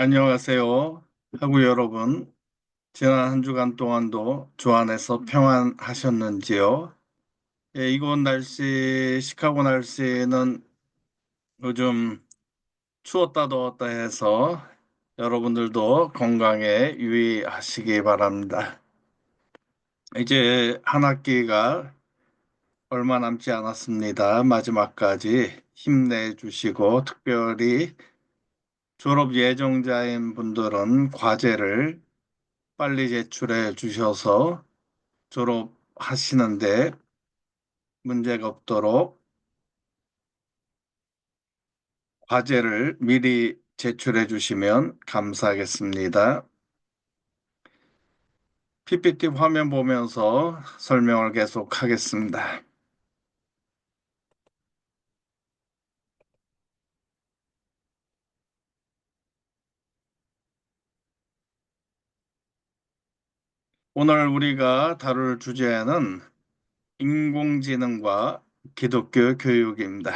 안녕하세요. 하구 여러분, 지난 한 주간 동안도 주 안에서 평안하셨는지요? 예, 이곳 날씨, 시카고 날씨는 요즘 추웠다 더웠다 해서 여러분들도 건강에 유의하시기 바랍니다. 이제 한 학기가 얼마 남지 않았습니다. 마지막까지 힘내주시고, 특별히 졸업 예정자인 분들은 과제를 빨리 제출해 주셔서 졸업하시는데 문제가 없도록 과제를 미리 제출해 주시면 감사하겠습니다. PPT 화면 보면서 설명을 계속 하겠습니다. 오늘 우리가 다룰 주제는 인공지능과 기독교 교육입니다.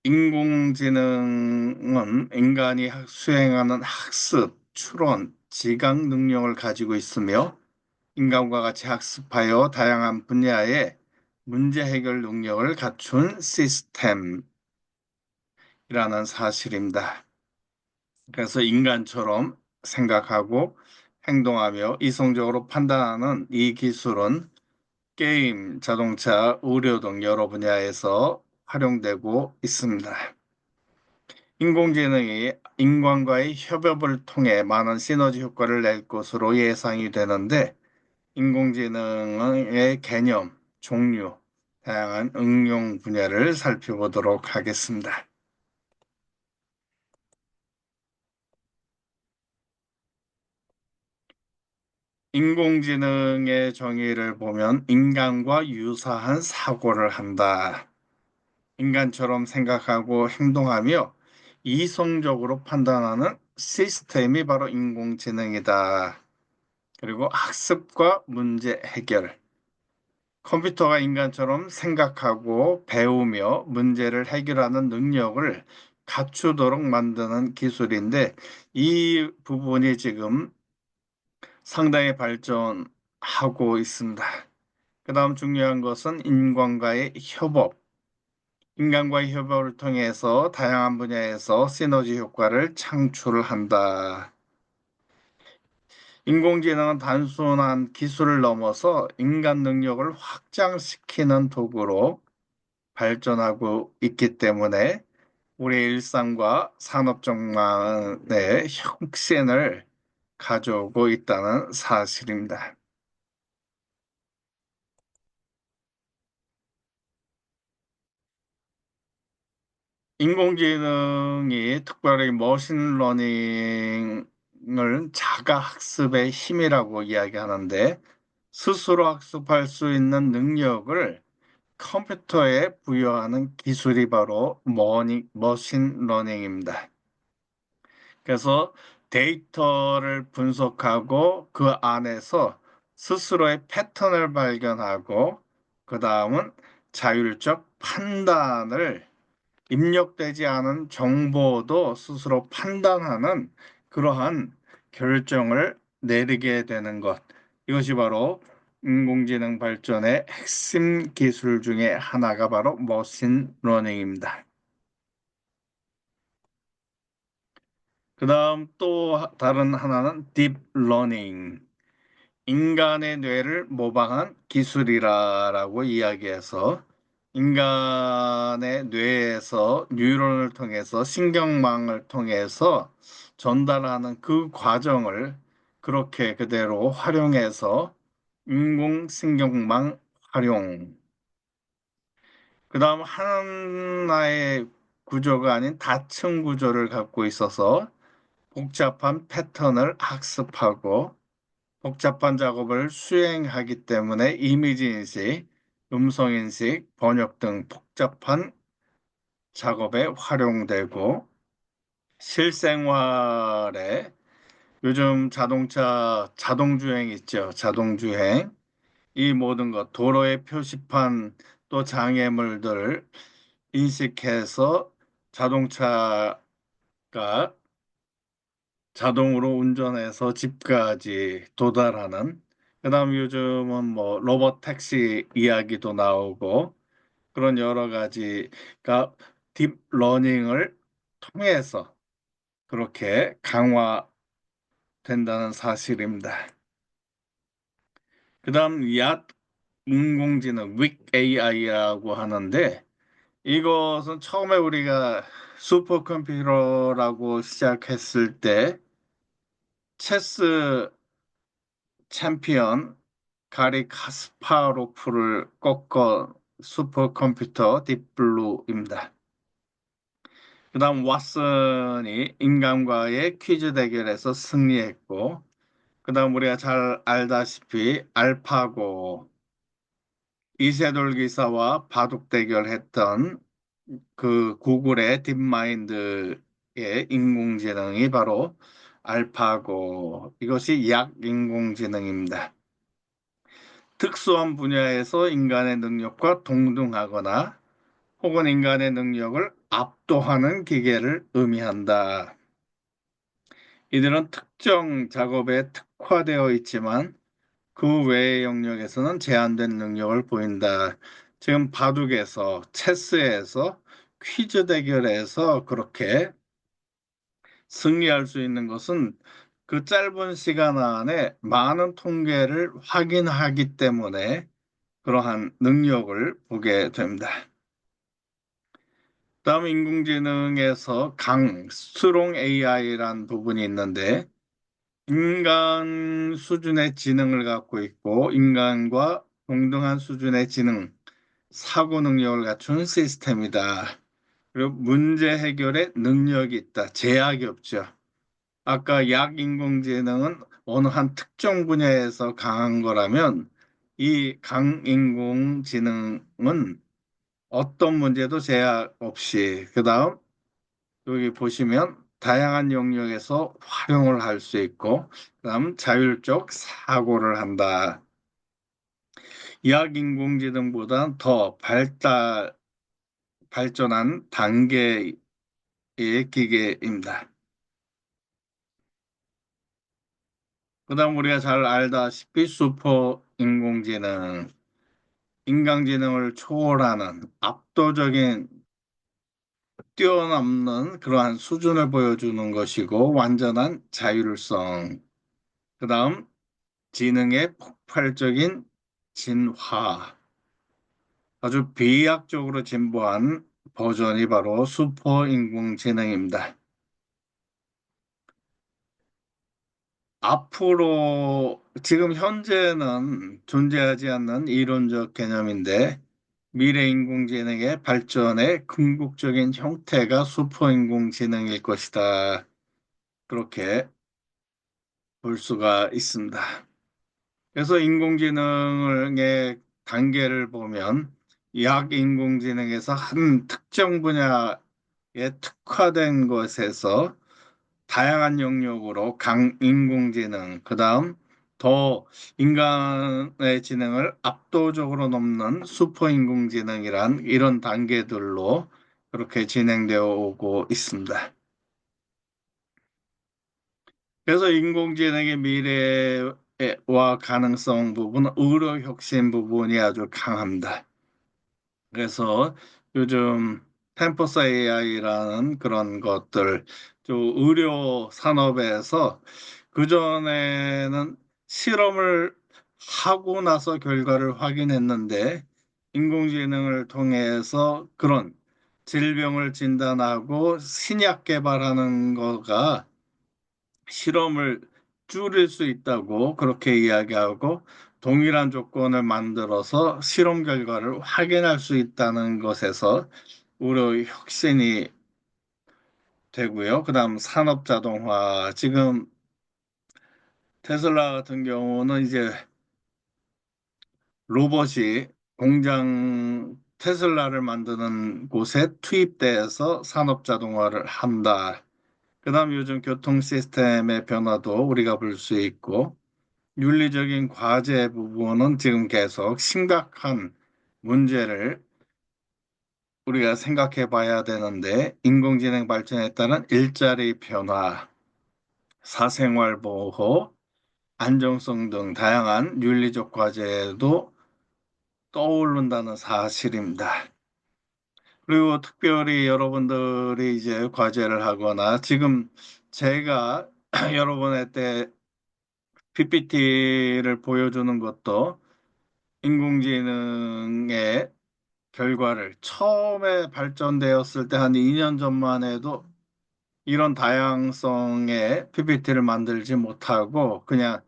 인공지능은 인간이 수행하는 학습, 추론, 지각 능력을 가지고 있으며 인간과 같이 학습하여 다양한 분야의 문제 해결 능력을 갖춘 시스템이라는 사실입니다. 그래서 인간처럼 생각하고 행동하며 이성적으로 판단하는 이 기술은 게임, 자동차, 의료 등 여러 분야에서 활용되고 있습니다. 인공지능이 인간과의 협업을 통해 많은 시너지 효과를 낼 것으로 예상이 되는데 인공지능의 개념, 종류, 다양한 응용 분야를 살펴보도록 하겠습니다. 인공지능의 정의를 보면 인간과 유사한 사고를 한다. 인간처럼 생각하고 행동하며 이성적으로 판단하는 시스템이 바로 인공지능이다. 그리고 학습과 문제 해결. 컴퓨터가 인간처럼 생각하고 배우며 문제를 해결하는 능력을 갖추도록 만드는 기술인데 이 부분이 지금 상당히 발전하고 있습니다. 그 다음 중요한 것은 인간과의 협업. 인간과의 협업을 통해서 다양한 분야에서 시너지 효과를 창출한다. 인공지능은 단순한 기술을 넘어서 인간 능력을 확장시키는 도구로 발전하고 있기 때문에 우리의 일상과 산업 전반에 혁신을 가져오고 있다는 사실입니다. 인공지능이 특별히 머신러닝을 자가 학습의 힘이라고 이야기하는데 스스로 학습할 수 있는 능력을 컴퓨터에 부여하는 기술이 바로 머신러닝입니다. 그래서 데이터를 분석하고 그 안에서 스스로의 패턴을 발견하고 그 다음은 자율적 판단을 입력되지 않은 정보도 스스로 판단하는 그러한 결정을 내리게 되는 것. 이것이 바로 인공지능 발전의 핵심 기술 중에 하나가 바로 머신러닝입니다. 그 다음 또 다른 하나는 딥러닝. 인간의 뇌를 모방한 기술이라고 이야기해서 인간의 뇌에서 뉴런을 통해서 신경망을 통해서 전달하는 그 과정을 그렇게 그대로 활용해서 인공신경망 활용. 그 다음 하나의 구조가 아닌 다층 구조를 갖고 있어서 복잡한 패턴을 학습하고 복잡한 작업을 수행하기 때문에 이미지 인식, 음성 인식, 번역 등 복잡한 작업에 활용되고 실생활에 요즘 자동차 자동주행 있죠. 자동주행 이 모든 것 도로의 표시판 또 장애물들 인식해서 자동차가 자동으로 운전해서 집까지 도달하는. 그다음 요즘은 뭐 로봇 택시 이야기도 나오고 그런 여러 가지가 딥러닝을 통해서 그렇게 강화된다는 사실입니다. 그다음 얕 인공지능, 윅 AI라고 하는데 이것은 처음에 우리가 슈퍼컴퓨터라고 시작했을 때 체스 챔피언 가리 카스파로프를 꺾은 슈퍼컴퓨터 딥블루입니다. 그다음 왓슨이 인간과의 퀴즈 대결에서 승리했고, 그다음 우리가 잘 알다시피 알파고 이세돌 기사와 바둑 대결했던 그 구글의 딥마인드의 인공지능이 바로 알파고, 이것이 약 인공지능입니다. 특수한 분야에서 인간의 능력과 동등하거나 혹은 인간의 능력을 압도하는 기계를 의미한다. 이들은 특정 작업에 특화되어 있지만 그 외의 영역에서는 제한된 능력을 보인다. 지금 바둑에서, 체스에서, 퀴즈 대결에서 그렇게 승리할 수 있는 것은 그 짧은 시간 안에 많은 통계를 확인하기 때문에 그러한 능력을 보게 됩니다. 다음 인공지능에서 스트롱 AI란 부분이 있는데 인간 수준의 지능을 갖고 있고 인간과 동등한 수준의 지능, 사고 능력을 갖춘 시스템이다. 그리고 문제 해결에 능력이 있다. 제약이 없죠. 아까 약 인공지능은 어느 한 특정 분야에서 강한 거라면 이 강인공지능은 어떤 문제도 제약 없이 그다음 여기 보시면 다양한 영역에서 활용을 할 수 있고 그다음 자율적 사고를 한다. 약 인공지능보다 더 발전한 단계의 기계입니다. 그다음 우리가 잘 알다시피 슈퍼 인공지능, 인공지능을 초월하는 압도적인 뛰어넘는 그러한 수준을 보여주는 것이고 완전한 자율성. 그다음 지능의 폭발적인 진화. 아주 비약적으로 진보한 버전이 바로 슈퍼 인공지능입니다. 앞으로 지금 현재는 존재하지 않는 이론적 개념인데 미래 인공지능의 발전의 궁극적인 형태가 슈퍼인공지능일 것이다. 그렇게 볼 수가 있습니다. 그래서 인공지능의 단계를 보면 약 인공지능에서 한 특정 분야에 특화된 것에서 다양한 영역으로 강인공지능, 그다음 더 인간의 지능을 압도적으로 넘는 슈퍼인공지능이란 이런 단계들로 그렇게 진행되어 오고 있습니다. 그래서 인공지능의 미래와 가능성 부분, 의료 혁신 부분이 아주 강합니다. 그래서 요즘 템포스 AI라는 그런 것들, 또 의료 산업에서 그전에는 실험을 하고 나서 결과를 확인했는데 인공지능을 통해서 그런 질병을 진단하고 신약 개발하는 거가 실험을 줄일 수 있다고 그렇게 이야기하고 동일한 조건을 만들어서 실험 결과를 확인할 수 있다는 것에서 우려 혁신이 되고요. 그다음 산업 자동화. 지금 테슬라 같은 경우는 이제 로봇이 공장 테슬라를 만드는 곳에 투입돼서 산업 자동화를 한다. 그다음 요즘 교통 시스템의 변화도 우리가 볼 수 있고 윤리적인 과제 부분은 지금 계속 심각한 문제를 우리가 생각해 봐야 되는데, 인공지능 발전에 따른 일자리 변화, 사생활 보호, 안정성 등 다양한 윤리적 과제도 떠오른다는 사실입니다. 그리고 특별히 여러분들이 이제 과제를 하거나 지금 제가 여러분한테 PPT를 보여주는 것도 인공지능의 결과를 처음에 발전되었을 때 한 2년 전만 해도 이런 다양성의 PPT를 만들지 못하고 그냥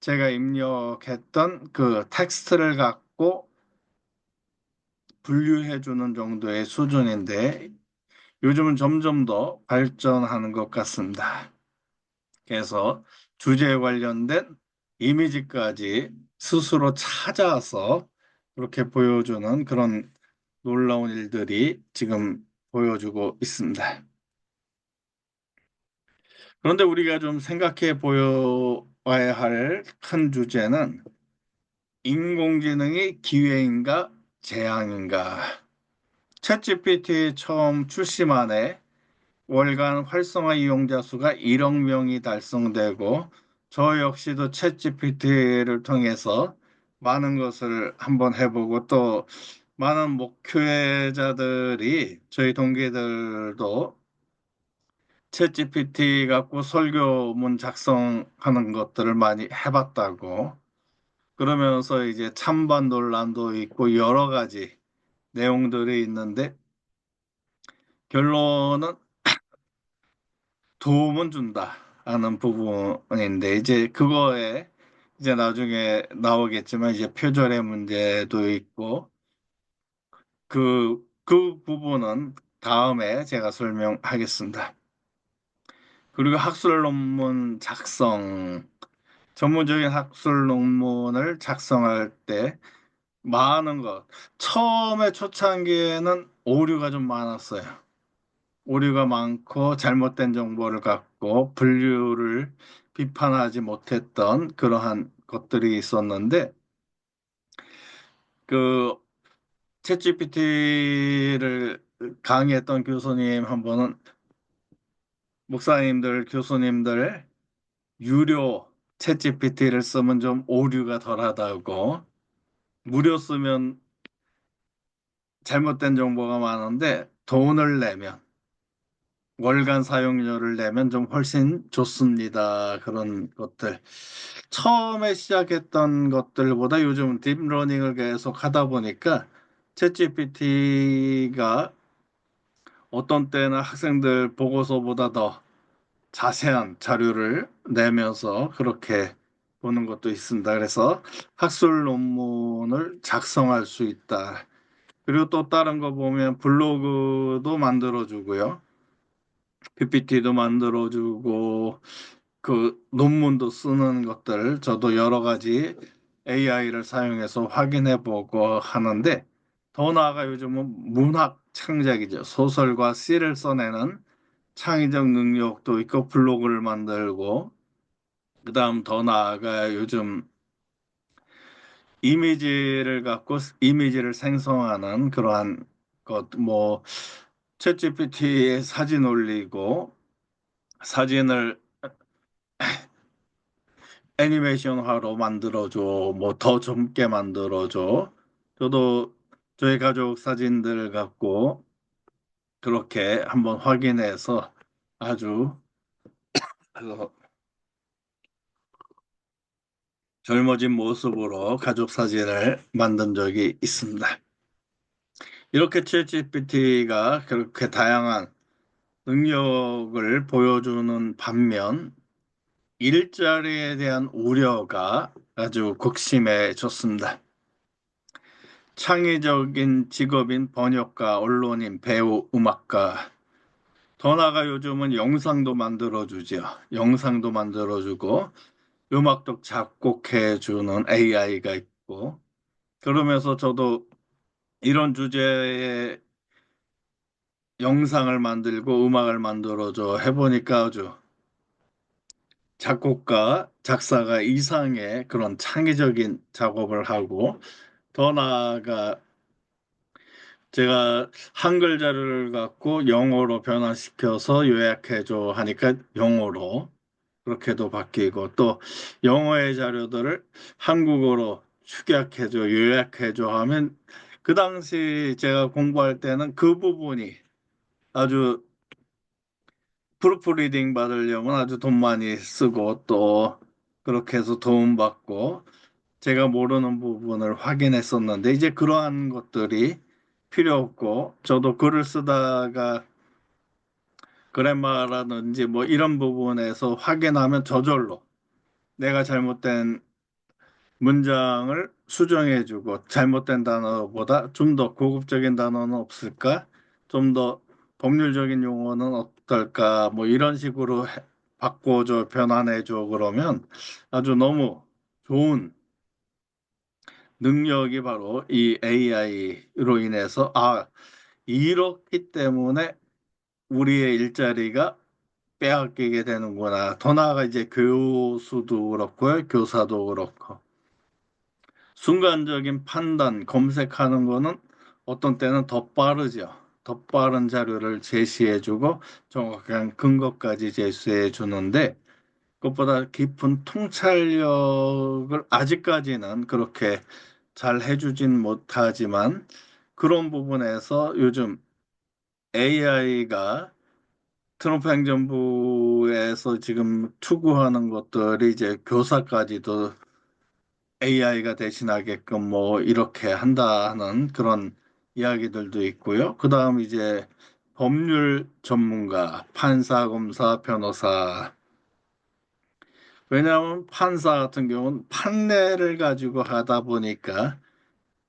제가 입력했던 그 텍스트를 갖고 분류해 주는 정도의 수준인데 요즘은 점점 더 발전하는 것 같습니다. 그래서 주제에 관련된 이미지까지 스스로 찾아서 그렇게 보여주는 그런 놀라운 일들이 지금 보여주고 있습니다. 그런데 우리가 좀 생각해 보아야 할 큰 주제는 인공지능이 기회인가 재앙인가. 챗GPT 처음 출시만 해 월간 활성화 이용자 수가 1억 명이 달성되고 저 역시도 챗GPT를 통해서 많은 것을 한번 해보고 또 많은 목회자들이 저희 동기들도 챗GPT 갖고 설교문 작성하는 것들을 많이 해봤다고 그러면서 이제 찬반 논란도 있고 여러 가지 내용들이 있는데 결론은 도움은 준다 하는 부분인데 이제 그거에 이제 나중에 나오겠지만 이제 표절의 문제도 있고 그 부분은 다음에 제가 설명하겠습니다. 그리고 학술 논문 작성, 전문적인 학술 논문을 작성할 때 많은 것, 처음에 초창기에는 오류가 좀 많았어요. 오류가 많고 잘못된 정보를 갖고 분류를 비판하지 못했던 그러한 것들이 있었는데 그 챗GPT를 강의했던 교수님 한 분은 목사님들, 교수님들 유료 챗GPT를 쓰면 좀 오류가 덜하다고 무료 쓰면 잘못된 정보가 많은데 돈을 내면 월간 사용료를 내면 좀 훨씬 좋습니다. 그런 것들. 처음에 시작했던 것들보다 요즘 딥러닝을 계속 하다 보니까 챗GPT가 어떤 때는 학생들 보고서보다 더 자세한 자료를 내면서 그렇게 보는 것도 있습니다. 그래서 학술 논문을 작성할 수 있다. 그리고 또 다른 거 보면 블로그도 만들어주고요. PPT도 만들어주고 그 논문도 쓰는 것들 저도 여러 가지 AI를 사용해서 확인해 보고 하는데 더 나아가 요즘은 문학 창작이죠. 소설과 시를 써내는 창의적 능력도 있고 블로그를 만들고 그다음 더 나아가 요즘 이미지를 갖고 이미지를 생성하는 그러한 것 뭐 챗GPT에 사진 올리고 사진을 애니메이션화로 만들어줘, 뭐 더 젊게 만들어줘. 저도 저희 가족 사진들 갖고 그렇게 한번 확인해서 아주 그 젊어진 모습으로 가족 사진을 만든 적이 있습니다. 이렇게 챗GPT가 그렇게 다양한 능력을 보여주는 반면 일자리에 대한 우려가 아주 극심해졌습니다. 창의적인 직업인 번역가, 언론인, 배우, 음악가. 더 나아가 요즘은 영상도 만들어주죠. 영상도 만들어주고 음악도 작곡해주는 AI가 있고 그러면서 저도 이런 주제의 영상을 만들고 음악을 만들어줘 해보니까 아주 작곡가, 작사가 이상의 그런 창의적인 작업을 하고 더 나아가 제가 한글 자료를 갖고 영어로 변환시켜서 요약해줘 하니까 영어로 그렇게도 바뀌고 또 영어의 자료들을 한국어로 축약해줘, 요약해줘 하면 그 당시 제가 공부할 때는 그 부분이 아주 프루프리딩 받으려면 아주 돈 많이 쓰고 또 그렇게 해서 도움 받고 제가 모르는 부분을 확인했었는데 이제 그러한 것들이 필요 없고 저도 글을 쓰다가 그래마라든지 뭐 이런 부분에서 확인하면 저절로 내가 잘못된 문장을 수정해주고 잘못된 단어보다 좀 더 고급적인 단어는 없을까? 좀 더 법률적인 용어는 어떨까? 뭐 이런 식으로 바꿔줘, 변환해줘 그러면 아주 너무 좋은 능력이 바로 이 AI로 인해서 이렇기 때문에 우리의 일자리가 빼앗기게 되는구나. 더 나아가 이제 교수도 그렇고요, 교사도 그렇고. 순간적인 판단, 검색하는 거는 어떤 때는 더 빠르죠. 더 빠른 자료를 제시해주고 정확한 근거까지 제시해 주는데 그것보다 깊은 통찰력을 아직까지는 그렇게 잘 해주진 못하지만 그런 부분에서 요즘 AI가 트럼프 행정부에서 지금 추구하는 것들이 이제 교사까지도 AI가 대신하게끔 뭐 이렇게 한다는 그런 이야기들도 있고요. 그다음 이제 법률 전문가, 판사, 검사, 변호사. 왜냐하면 판사 같은 경우는 판례를 가지고 하다 보니까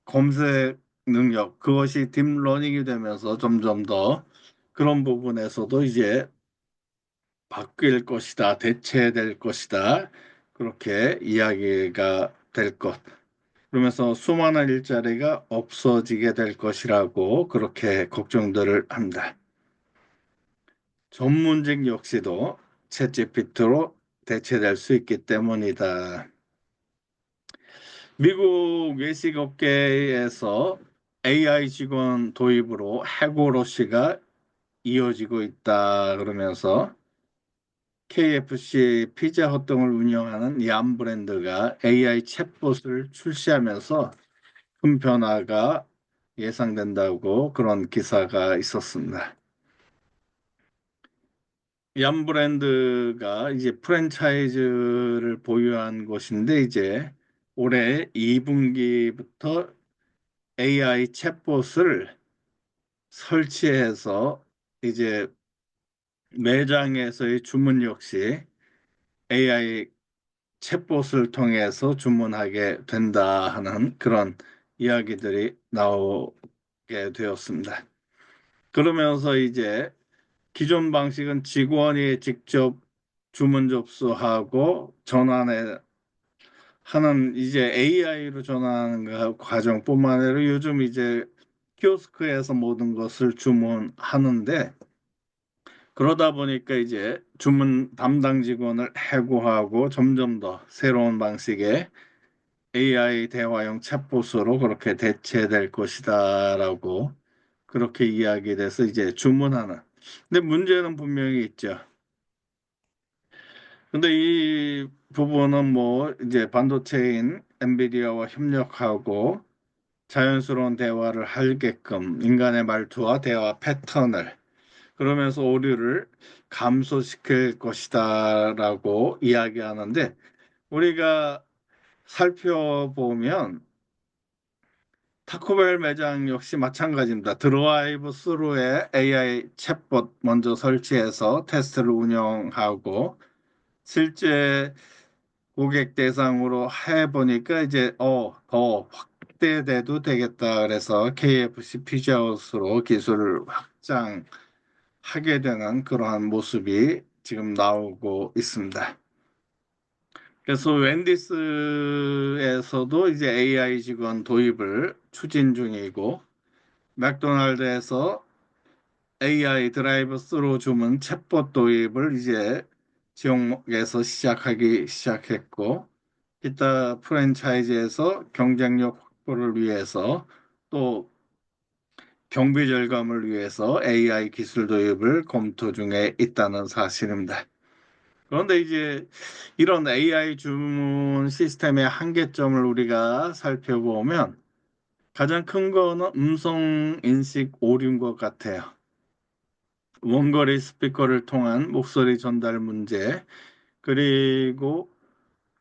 검색 능력, 그것이 딥러닝이 되면서 점점 더 그런 부분에서도 이제 바뀔 것이다, 대체될 것이다. 그렇게 이야기가 될 것. 그러면서 수많은 일자리가 없어지게 될 것이라고 그렇게 걱정들을 합니다. 전문직 역시도 챗GPT로 대체될 수 있기 때문이다. 미국 외식업계에서 AI 직원 도입으로 해고 러시가 이어지고 있다 그러면서 KFC 피자헛 등을 운영하는 얌 브랜드가 AI 챗봇을 출시하면서 큰 변화가 예상된다고 그런 기사가 있었습니다. 얌 브랜드가 이제 프랜차이즈를 보유한 곳인데 이제 올해 2분기부터 AI 챗봇을 설치해서 이제 매장에서의 주문 역시 AI 챗봇을 통해서 주문하게 된다 하는 그런 이야기들이 나오게 되었습니다. 그러면서 이제 기존 방식은 직원이 직접 주문 접수하고 전환에 하는 이제 AI로 전환하는 과정뿐만 아니라 요즘 이제 키오스크에서 모든 것을 주문하는데 그러다 보니까 이제 주문 담당 직원을 해고하고 점점 더 새로운 방식의 AI 대화형 챗봇으로 그렇게 대체될 것이다라고 그렇게 이야기돼서 이제 주문하는. 근데 문제는 분명히 있죠. 근데 이 부분은 뭐 이제 반도체인 엔비디아와 협력하고 자연스러운 대화를 하게끔 인간의 말투와 대화 패턴을 그러면서 오류를 감소시킬 것이다라고 이야기하는데 우리가 살펴보면 타코벨 매장 역시 마찬가지입니다. 드라이브 스루에 AI 챗봇 먼저 설치해서 테스트를 운영하고 실제 고객 대상으로 해보니까 이제 더 확대돼도 되겠다. 그래서 KFC 피자헛으로 기술을 확장하게 되는 그러한 모습이 지금 나오고 있습니다. 그래서 웬디스에서도 이제 AI 직원 도입을 추진 중이고 맥도날드에서 AI 드라이브 스루 주문 챗봇 도입을 이제 지역에서 시작하기 시작했고 기타 프랜차이즈에서 경쟁력 확보를 위해서 또 경비 절감을 위해서 AI 기술 도입을 검토 중에 있다는 사실입니다. 그런데 이제 이런 AI 주문 시스템의 한계점을 우리가 살펴보면 가장 큰 거는 음성 인식 오류인 것 같아요. 원거리 스피커를 통한 목소리 전달 문제, 그리고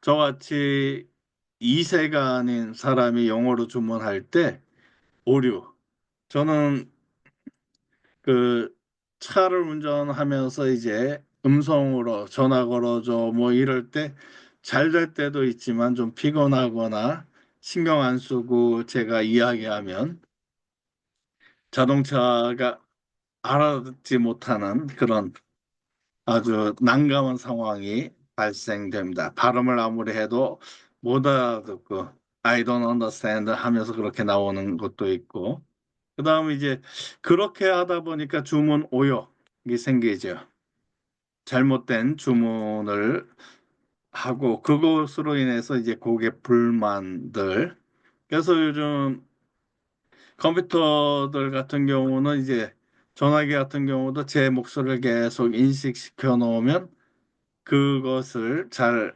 저같이 이세가 아닌 사람이 영어로 주문할 때 오류. 저는 그 차를 운전하면서 이제 음성으로 전화 걸어줘 뭐 이럴 때 잘 될 때도 있지만 좀 피곤하거나 신경 안 쓰고 제가 이야기하면 자동차가 알아듣지 못하는 그런 아주 난감한 상황이 발생됩니다. 발음을 아무리 해도 못 알아듣고 I don't understand 하면서 그렇게 나오는 것도 있고 그다음에 이제 그렇게 하다 보니까 주문 오역이 생기죠. 잘못된 주문을 하고 그것으로 인해서 이제 고객 불만들. 그래서 요즘 컴퓨터들 같은 경우는 이제 전화기 같은 경우도 제 목소리를 계속 인식시켜 놓으면 그것을 잘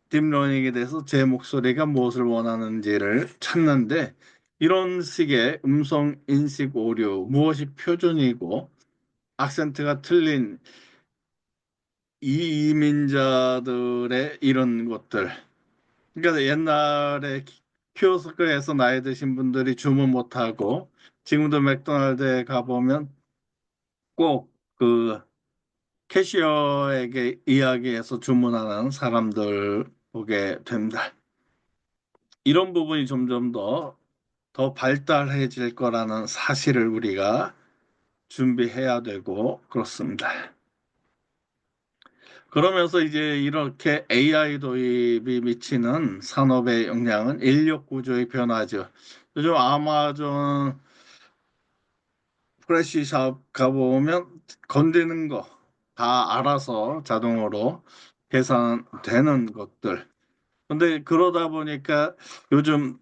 딥러닝이 돼서 제 목소리가 무엇을 원하는지를 찾는데 이런 식의 음성 인식 오류, 무엇이 표준이고 악센트가 틀린 이민자들의 이런 것들. 그러니까 옛날에 키오스크에서 나이 드신 분들이 주문 못하고 지금도 맥도날드에 가보면 꼭 그 캐시어에게 이야기해서 주문하는 사람들 보게 됩니다. 이런 부분이 점점 더 발달해질 거라는 사실을 우리가 준비해야 되고 그렇습니다. 그러면서 이제 이렇게 AI 도입이 미치는 산업의 영향은 인력 구조의 변화죠. 요즘 아마존 프레시샵 가보면 건드는 거 다 알아서 자동으로 계산되는 것들. 근데 그러다 보니까 요즘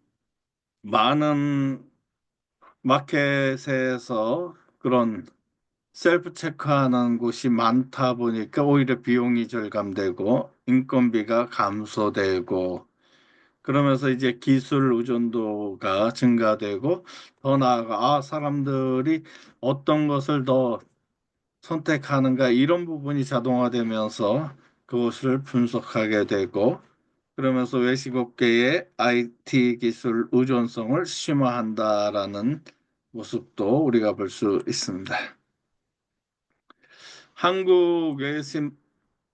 많은 마켓에서 그런 셀프 체크하는 곳이 많다 보니까 오히려 비용이 절감되고 인건비가 감소되고 그러면서 이제 기술 의존도가 증가되고 더 나아가 사람들이 어떤 것을 더 선택하는가 이런 부분이 자동화되면서 그것을 분석하게 되고 그러면서 외식업계의 IT 기술 의존성을 심화한다라는 모습도 우리가 볼 수 있습니다. 한국 외신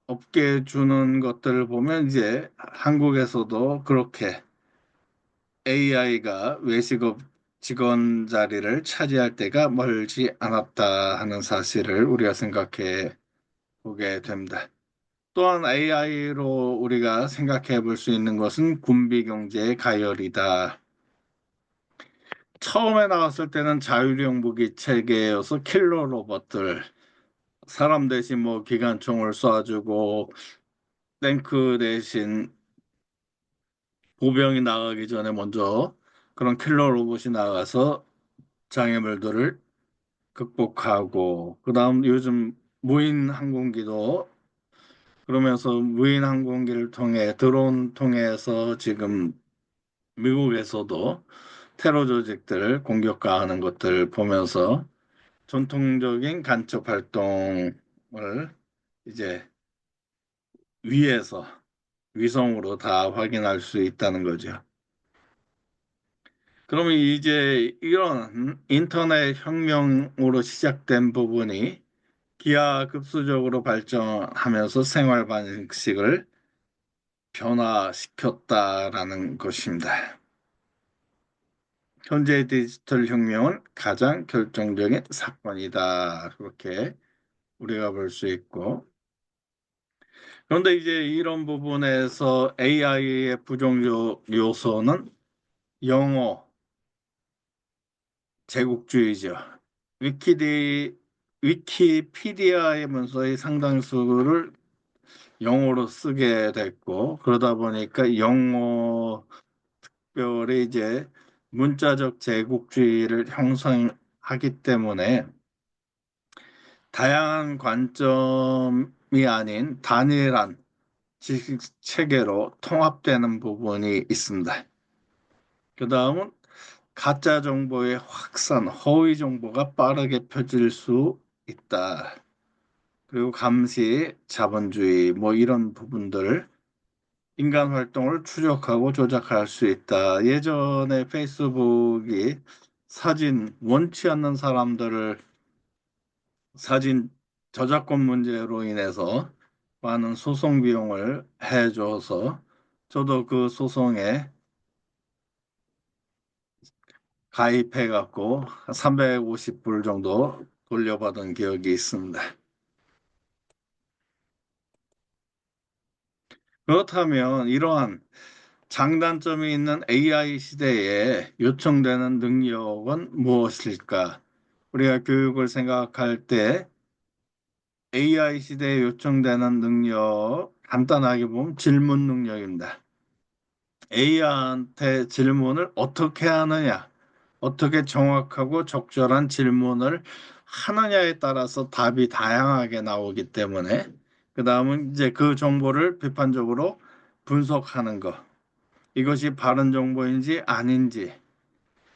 업계에 주는 것들을 보면 이제 한국에서도 그렇게 AI가 외식업 직원 자리를 차지할 때가 멀지 않았다 하는 사실을 우리가 생각해 보게 됩니다. 또한 AI로 우리가 생각해 볼 수 있는 것은 군비 경제의 가열이다. 처음에 나왔을 때는 자율형 무기 체계여서 킬러 로봇들, 사람 대신 뭐 기관총을 쏴주고 탱크 대신 보병이 나가기 전에 먼저 그런 킬러 로봇이 나가서 장애물들을 극복하고 그다음 요즘 무인 항공기도 그러면서 무인 항공기를 통해 드론 통해서 지금 미국에서도 테러 조직들을 공격하는 것들 보면서 전통적인 간첩 활동을 이제 위에서 위성으로 다 확인할 수 있다는 거죠. 그러면 이제 이런 인터넷 혁명으로 시작된 부분이 기하급수적으로 발전하면서 생활 방식을 변화시켰다라는 것입니다. 현재 디지털 혁명은 가장 결정적인 사건이다. 그렇게 우리가 볼 수 있고. 그런데 이제 이런 부분에서 AI의 부정적 요소는 영어, 제국주의죠. 위키디, 위키피디아의 문서의 상당수를 영어로 쓰게 됐고, 그러다 보니까 영어 특별히 이제 문자적 제국주의를 형성하기 때문에 다양한 관점이 아닌 단일한 지식 체계로 통합되는 부분이 있습니다. 그 다음은 가짜 정보의 확산, 허위 정보가 빠르게 펴질 수 있다. 그리고 감시, 자본주의, 뭐 이런 부분들, 인간 활동을 추적하고 조작할 수 있다. 예전에 페이스북이 사진, 원치 않는 사람들을 사진 저작권 문제로 인해서 많은 소송 비용을 해줘서 저도 그 소송에 가입해갖고 350불 정도 돌려받은 기억이 있습니다. 그렇다면 이러한 장단점이 있는 AI 시대에 요청되는 능력은 무엇일까? 우리가 교육을 생각할 때 AI 시대에 요청되는 능력, 간단하게 보면 질문 능력입니다. A한테 질문을 어떻게 하느냐, 어떻게 정확하고 적절한 질문을 하느냐에 따라서 답이 다양하게 나오기 때문에, 그 다음은 이제 그 정보를 비판적으로 분석하는 것. 이것이 바른 정보인지 아닌지.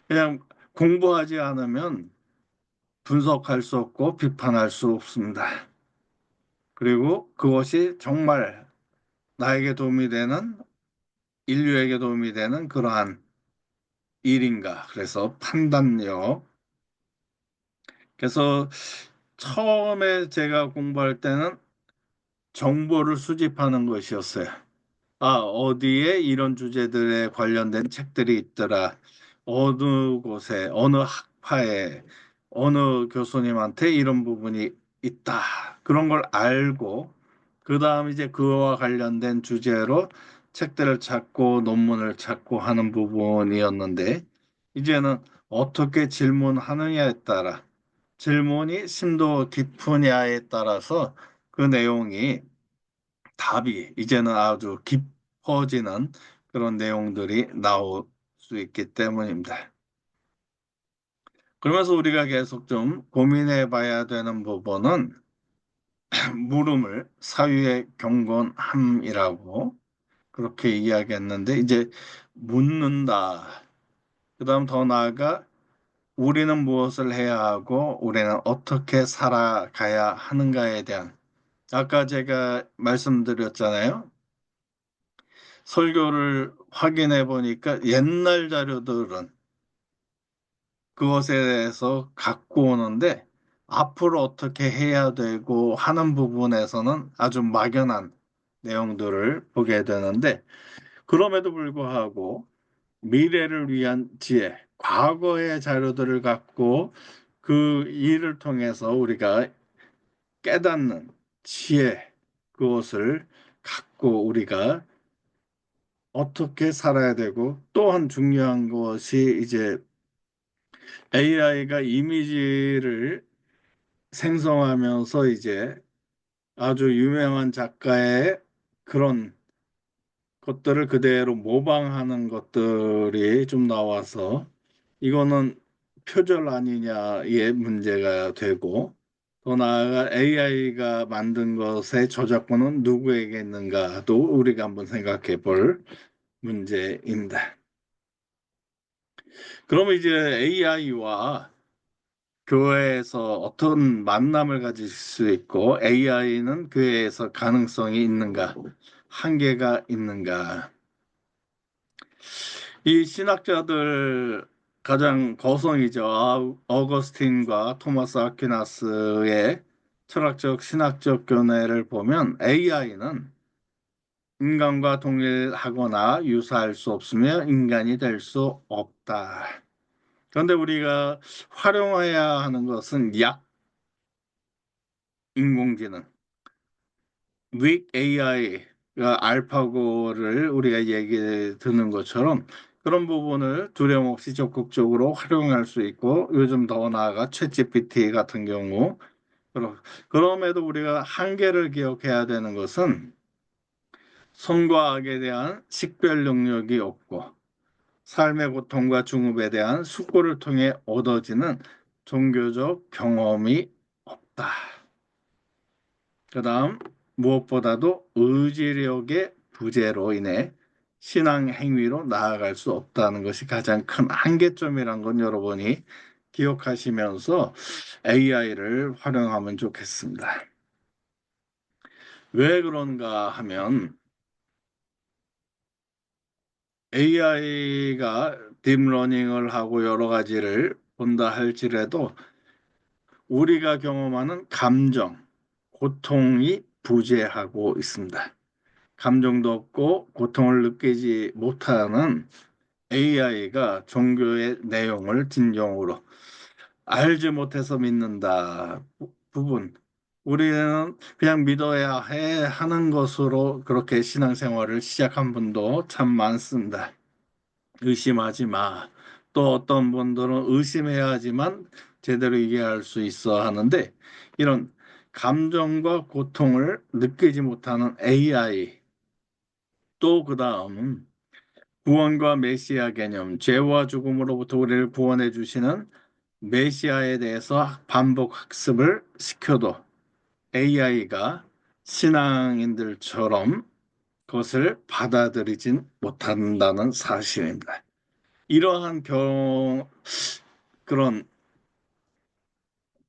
그냥 공부하지 않으면 분석할 수 없고 비판할 수 없습니다. 그리고 그것이 정말 나에게 도움이 되는, 인류에게 도움이 되는 그러한 일인가. 그래서 판단력. 그래서 처음에 제가 공부할 때는 정보를 수집하는 것이었어요. 아, 어디에 이런 주제들에 관련된 책들이 있더라. 어느 곳에, 어느 학파에, 어느 교수님한테 이런 부분이 있다. 그런 걸 알고, 그 다음 이제 그와 관련된 주제로 책들을 찾고 논문을 찾고 하는 부분이었는데, 이제는 어떻게 질문하느냐에 따라, 질문이 심도 깊으냐에 따라서 그 내용이 답이 이제는 아주 깊어지는 그런 내용들이 나올 수 있기 때문입니다. 그러면서 우리가 계속 좀 고민해 봐야 되는 부분은 물음을 사유의 경건함이라고 그렇게 이야기했는데 이제 묻는다. 그다음 더 나아가 우리는 무엇을 해야 하고 우리는 어떻게 살아가야 하는가에 대한 아까 제가 말씀드렸잖아요. 설교를 확인해 보니까 옛날 자료들은 그것에 대해서 갖고 오는데 앞으로 어떻게 해야 되고 하는 부분에서는 아주 막연한 내용들을 보게 되는데 그럼에도 불구하고 미래를 위한 지혜, 과거의 자료들을 갖고 그 일을 통해서 우리가 깨닫는 지혜, 그것을 갖고 우리가 어떻게 살아야 되고 또한 중요한 것이 이제 AI가 이미지를 생성하면서 이제 아주 유명한 작가의 그런 것들을 그대로 모방하는 것들이 좀 나와서 이거는 표절 아니냐의 문제가 되고 더 나아가 AI가 만든 것의 저작권은 누구에게 있는가도 우리가 한번 생각해 볼 문제입니다. 그러면 이제 AI와 교회에서 어떤 만남을 가질 수 있고 AI는 교회에서 가능성이 있는가, 한계가 있는가. 이 신학자들 가장 거성이죠. 어거스틴과 토마스 아퀴나스의 철학적 신학적 견해를 보면 AI는 인간과 동일하거나 유사할 수 없으며 인간이 될 수 없다. 그런데 우리가 활용해야 하는 것은 약 인공지능, 윅 AI가 알파고를 우리가 얘기 듣는 것처럼 그런 부분을 두려움없이 적극적으로 활용할 수 있고 요즘 더 나아가 챗GPT 같은 경우 그럼에도 우리가 한계를 기억해야 되는 것은 선과 악에 대한 식별 능력이 없고 삶의 고통과 중업에 대한 숙고를 통해 얻어지는 종교적 경험이 없다. 그다음 무엇보다도 의지력의 부재로 인해 신앙 행위로 나아갈 수 없다는 것이 가장 큰 한계점이란 건 여러분이 기억하시면서 AI를 활용하면 좋겠습니다. 왜 그런가 하면 AI가 딥러닝을 하고 여러 가지를 본다 할지라도 우리가 경험하는 감정, 고통이 부재하고 있습니다. 감정도 없고 고통을 느끼지 못하는 AI가 종교의 내용을 진정으로 알지 못해서 믿는다 부분. 우리는 그냥 믿어야 해 하는 것으로 그렇게 신앙생활을 시작한 분도 참 많습니다. 의심하지 마. 또 어떤 분들은 의심해야지만 제대로 이해할 수 있어 하는데 이런 감정과 고통을 느끼지 못하는 AI 또 그다음 구원과 메시아 개념, 죄와 죽음으로부터 우리를 구원해 주시는 메시아에 대해서 반복 학습을 시켜도 AI가 신앙인들처럼 그것을 받아들이진 못한다는 사실입니다. 이러한 그런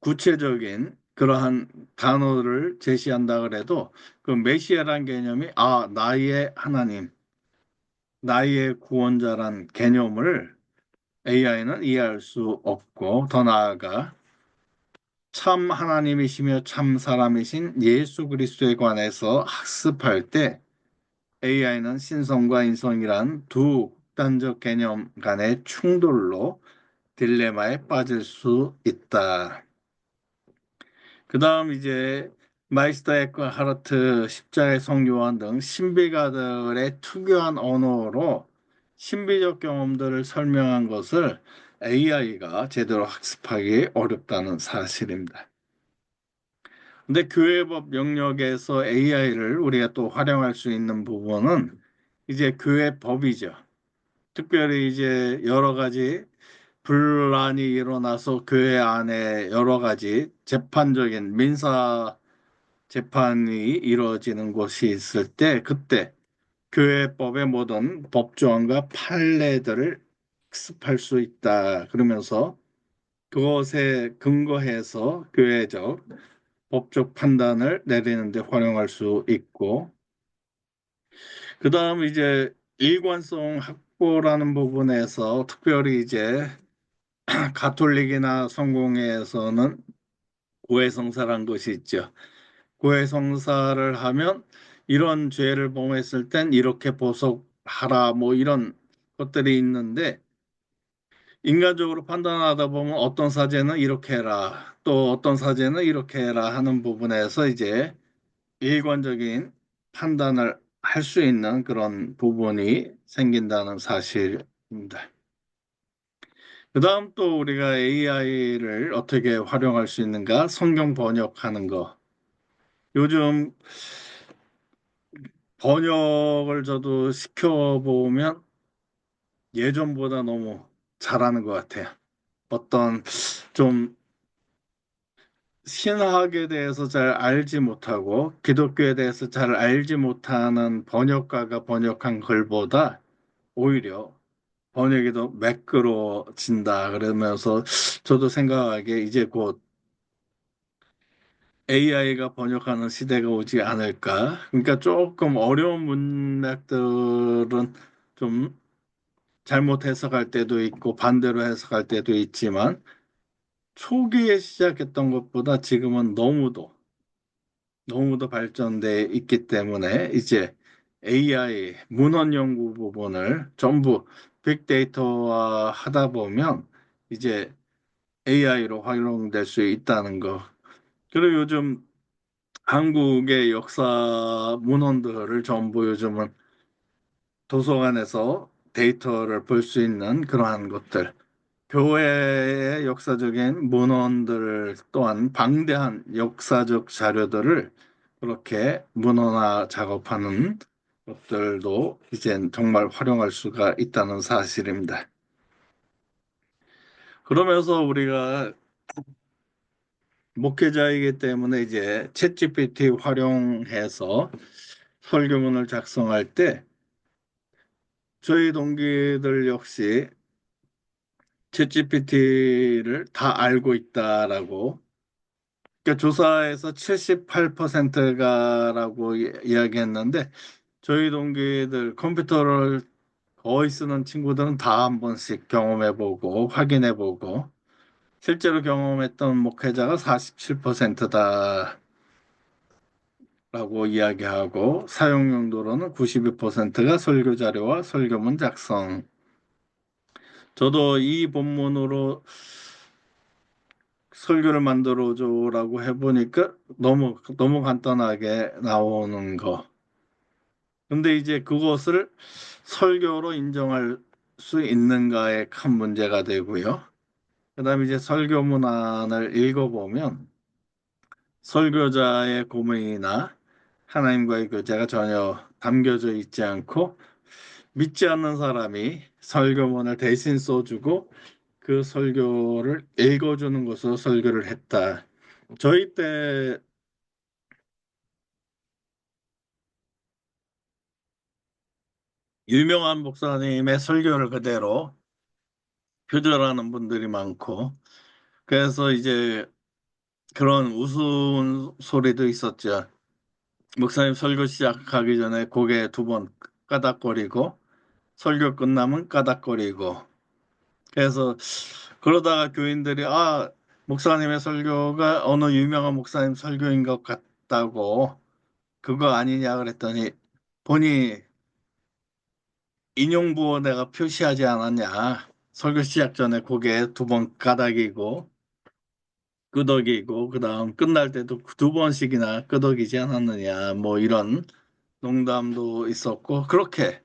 구체적인 그러한 단어를 제시한다 그래도 그 메시아란 개념이 나의 하나님, 나의 구원자란 개념을 AI는 이해할 수 없고 더 나아가 참 하나님이시며 참 사람이신 예수 그리스도에 관해서 학습할 때 AI는 신성과 인성이란 두 극단적 개념 간의 충돌로 딜레마에 빠질 수 있다. 그 다음 이제 마이스터 에크하르트, 십자가의 성요한 등 신비가들의 특유한 언어로 신비적 경험들을 설명한 것을 AI가 제대로 학습하기 어렵다는 사실입니다. 근데 교회법 영역에서 AI를 우리가 또 활용할 수 있는 부분은 이제 교회법이죠. 특별히 이제 여러 가지 분란이 일어나서 교회 안에 여러 가지 재판적인 민사 재판이 이루어지는 곳이 있을 때 그때 교회법의 모든 법조항과 판례들을 학습할 수 있다. 그러면서 그것에 근거해서 교회적 법적 판단을 내리는 데 활용할 수 있고 그다음 이제 일관성 확보라는 부분에서 특별히 이제 가톨릭이나 성공회에서는 고해성사란 것이 있죠. 고해성사를 하면 이런 죄를 범했을 땐 이렇게 보석하라 뭐 이런 것들이 있는데 인간적으로 판단하다 보면 어떤 사제는 이렇게 해라 또 어떤 사제는 이렇게 해라 하는 부분에서 이제 일관적인 판단을 할 수 있는 그런 부분이 생긴다는 사실입니다. 그 다음 또 우리가 AI를 어떻게 활용할 수 있는가? 성경 번역하는 거. 요즘 번역을 저도 시켜보면 예전보다 너무 잘하는 것 같아요. 어떤 좀 신학에 대해서 잘 알지 못하고 기독교에 대해서 잘 알지 못하는 번역가가 번역한 글보다 오히려 번역이 더 매끄러워진다 그러면서 저도 생각하기에 이제 곧 AI가 번역하는 시대가 오지 않을까. 그러니까 조금 어려운 문맥들은 좀 잘못 해석할 때도 있고 반대로 해석할 때도 있지만 초기에 시작했던 것보다 지금은 너무도 발전돼 있기 때문에 이제 AI 문헌 연구 부분을 전부 빅데이터화 하다 보면 이제 AI로 활용될 수 있다는 거. 그리고 요즘 한국의 역사 문헌들을 전부 요즘은 도서관에서 데이터를 볼 수 있는 그러한 것들. 교회의 역사적인 문헌들 또한 방대한 역사적 자료들을 그렇게 문헌화 작업하는 것들도 이제 정말 활용할 수가 있다는 사실입니다. 그러면서 우리가 목회자이기 때문에 이제 챗GPT 활용해서 설교문을 작성할 때 저희 동기들 역시 챗GPT를 다 알고 있다라고, 그러니까 조사에서 78%가라고 이야기했는데 저희 동기들 컴퓨터를 거의 쓰는 친구들은 다 한 번씩 경험해보고 확인해보고 실제로 경험했던 목회자가 47%다라고 이야기하고 사용 용도로는 92%가 설교 자료와 설교문 작성. 저도 이 본문으로 설교를 만들어줘라고 해보니까 너무 간단하게 나오는 거. 근데 이제 그것을 설교로 인정할 수 있는가에 큰 문제가 되고요. 그다음에 이제 설교 문안을 읽어보면 설교자의 고민이나 하나님과의 교제가 전혀 담겨져 있지 않고 믿지 않는 사람이 설교문을 대신 써주고 그 설교를 읽어주는 것으로 설교를 했다. 저희 때 유명한 목사님의 설교를 그대로 표절하는 분들이 많고 그래서 이제 그런 우스운 소리도 있었죠. 목사님 설교 시작하기 전에 고개 두 번 까닥거리고 설교 끝나면 까닥거리고 그래서 그러다가 교인들이 목사님의 설교가 어느 유명한 목사님 설교인 것 같다고 그거 아니냐 그랬더니 본이 인용부호 내가 표시하지 않았냐 설교 시작 전에 고개 두 번 까닥이고 끄덕이고 그다음 끝날 때도 두 번씩이나 끄덕이지 않았느냐 뭐 이런 농담도 있었고 그렇게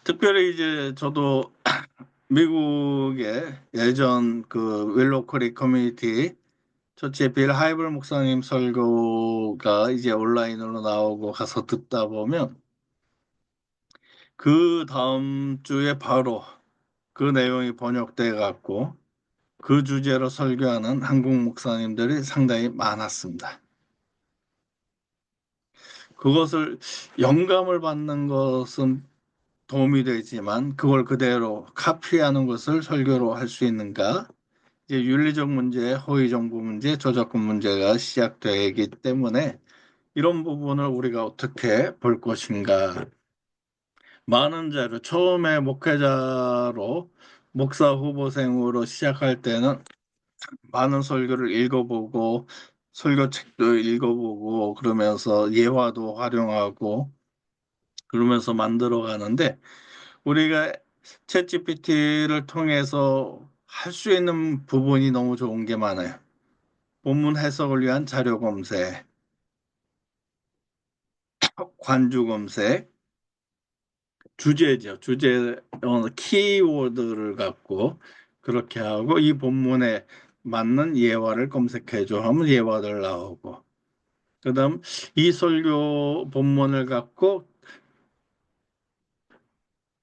특별히 이제 저도 미국의 예전 그 윌로크리 커뮤니티 처치의 빌 하이블 목사님 설교가 이제 온라인으로 나오고 가서 듣다 보면 그 다음 주에 바로 그 내용이 번역돼 갖고 그 주제로 설교하는 한국 목사님들이 상당히 많았습니다. 그것을 영감을 받는 것은 도움이 되지만 그걸 그대로 카피하는 것을 설교로 할 수 있는가? 이제 윤리적 문제, 허위 정보 문제, 저작권 문제가 시작되기 때문에 이런 부분을 우리가 어떻게 볼 것인가? 많은 자료, 처음에 목회자로 목사 후보생으로 시작할 때는 많은 설교를 읽어보고 설교책도 읽어보고 그러면서 예화도 활용하고 그러면서 만들어 가는데 우리가 챗GPT를 통해서 할 수 있는 부분이 너무 좋은 게 많아요. 본문 해석을 위한 자료 검색, 관주 검색, 주제죠. 키워드를 갖고 그렇게 하고 이 본문에 맞는 예화를 검색해줘 하면 예화들 나오고 그다음 이 설교 본문을 갖고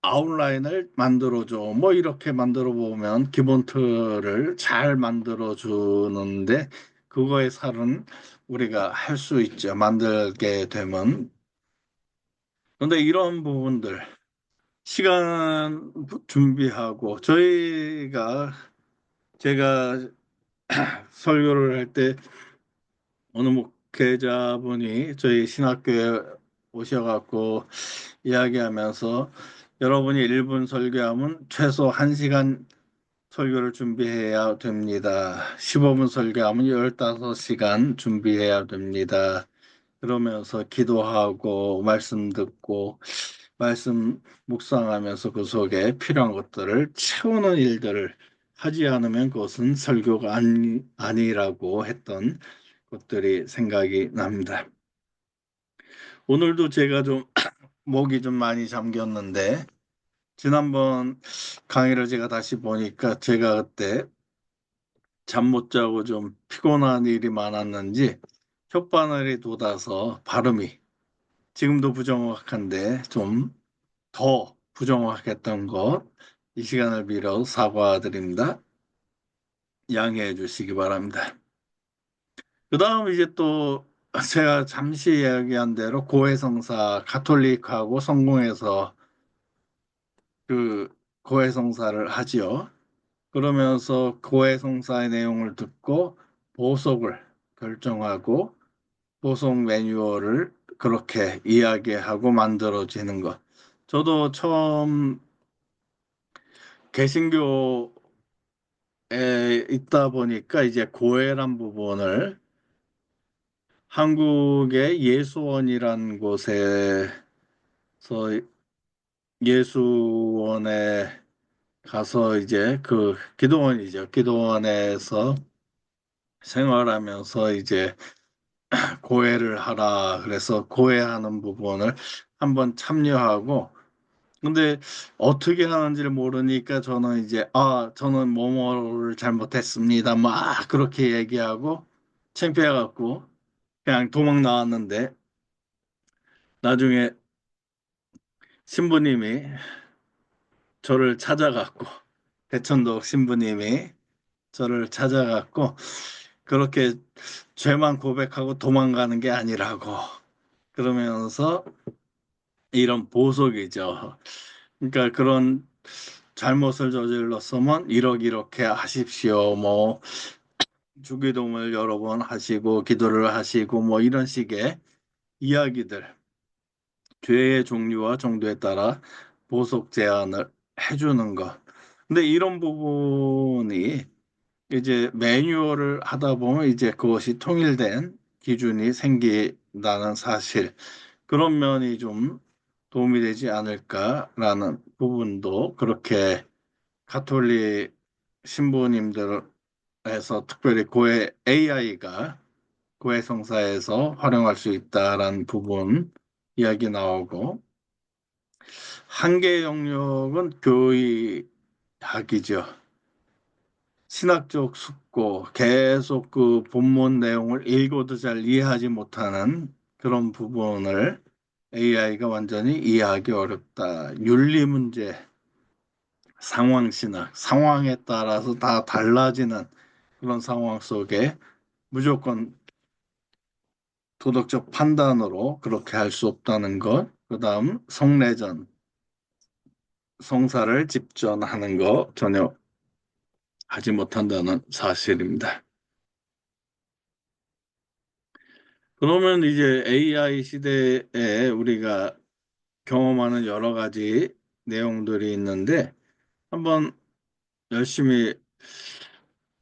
아웃라인을 만들어줘. 뭐 이렇게 만들어 보면 기본 틀을 잘 만들어 주는데 그거의 살은 우리가 할 수 있죠. 만들게 되면. 그런데 이런 부분들 시간 준비하고 제가 설교를 할 때 어느 목회자분이 저희 신학교에 오셔갖고 이야기하면서 여러분이 1분 설교하면 최소 1시간 설교를 준비해야 됩니다. 15분 설교하면 15시간 준비해야 됩니다. 그러면서 기도하고 말씀 듣고 말씀 묵상하면서 그 속에 필요한 것들을 채우는 일들을 하지 않으면 그것은 설교가 아니라고 했던 것들이 생각이 납니다. 오늘도 제가 좀 목이 좀 많이 잠겼는데 지난번 강의를 제가 다시 보니까 제가 그때 잠 못 자고 좀 피곤한 일이 많았는지 혓바늘이 돋아서 발음이 지금도 부정확한데 좀 더 부정확했던 것, 이 시간을 빌어 사과드립니다. 양해해 주시기 바랍니다. 그 다음 이제 또 제가 잠시 이야기한 대로 고해성사 가톨릭하고 성공해서 그 고해성사를 하지요. 그러면서 고해성사의 내용을 듣고 보석을 결정하고 보석 매뉴얼을 그렇게 이야기하고 만들어지는 것. 저도 처음 개신교에 있다 보니까 이제 고해란 부분을 한국의 예수원이란 곳에서 예수원에 가서 이제 그 기도원이죠. 기도원에서 생활하면서 이제 고해를 하라. 그래서 고해하는 부분을 한번 참여하고 근데 어떻게 하는지를 모르니까 저는 이제 저는 뭐뭐를 잘못했습니다. 막 그렇게 얘기하고 창피해갖고 그냥 도망 나왔는데 나중에 신부님이 저를 찾아갔고 대천도 신부님이 저를 찾아갔고 그렇게 죄만 고백하고 도망가는 게 아니라고 그러면서 이런 보석이죠. 그러니까 그런 잘못을 저질렀으면 이렇게 하십시오. 뭐 주기도문을 여러 번 하시고 기도를 하시고 뭐 이런 식의 이야기들 죄의 종류와 정도에 따라 보석 제한을 해주는 것. 근데 이런 부분이 이제 매뉴얼을 하다 보면 이제 그것이 통일된 기준이 생긴다는 사실, 그런 면이 좀 도움이 되지 않을까라는 부분도 그렇게 가톨릭 신부님들에서 특별히 고해 AI가 고해 성사에서 활용할 수 있다라는 부분 이야기 나오고 한계 영역은 교의학이죠. 신학적 숙고, 계속 그 본문 내용을 읽어도 잘 이해하지 못하는 그런 부분을 AI가 완전히 이해하기 어렵다. 윤리 문제, 상황신학, 상황에 따라서 다 달라지는 그런 상황 속에 무조건 도덕적 판단으로 그렇게 할 수 없다는 것. 그다음 성례전, 성사를 집전하는 거 전혀 하지 못한다는 사실입니다. 그러면 이제 AI 시대에 우리가 경험하는 여러 가지 내용들이 있는데 한번 열심히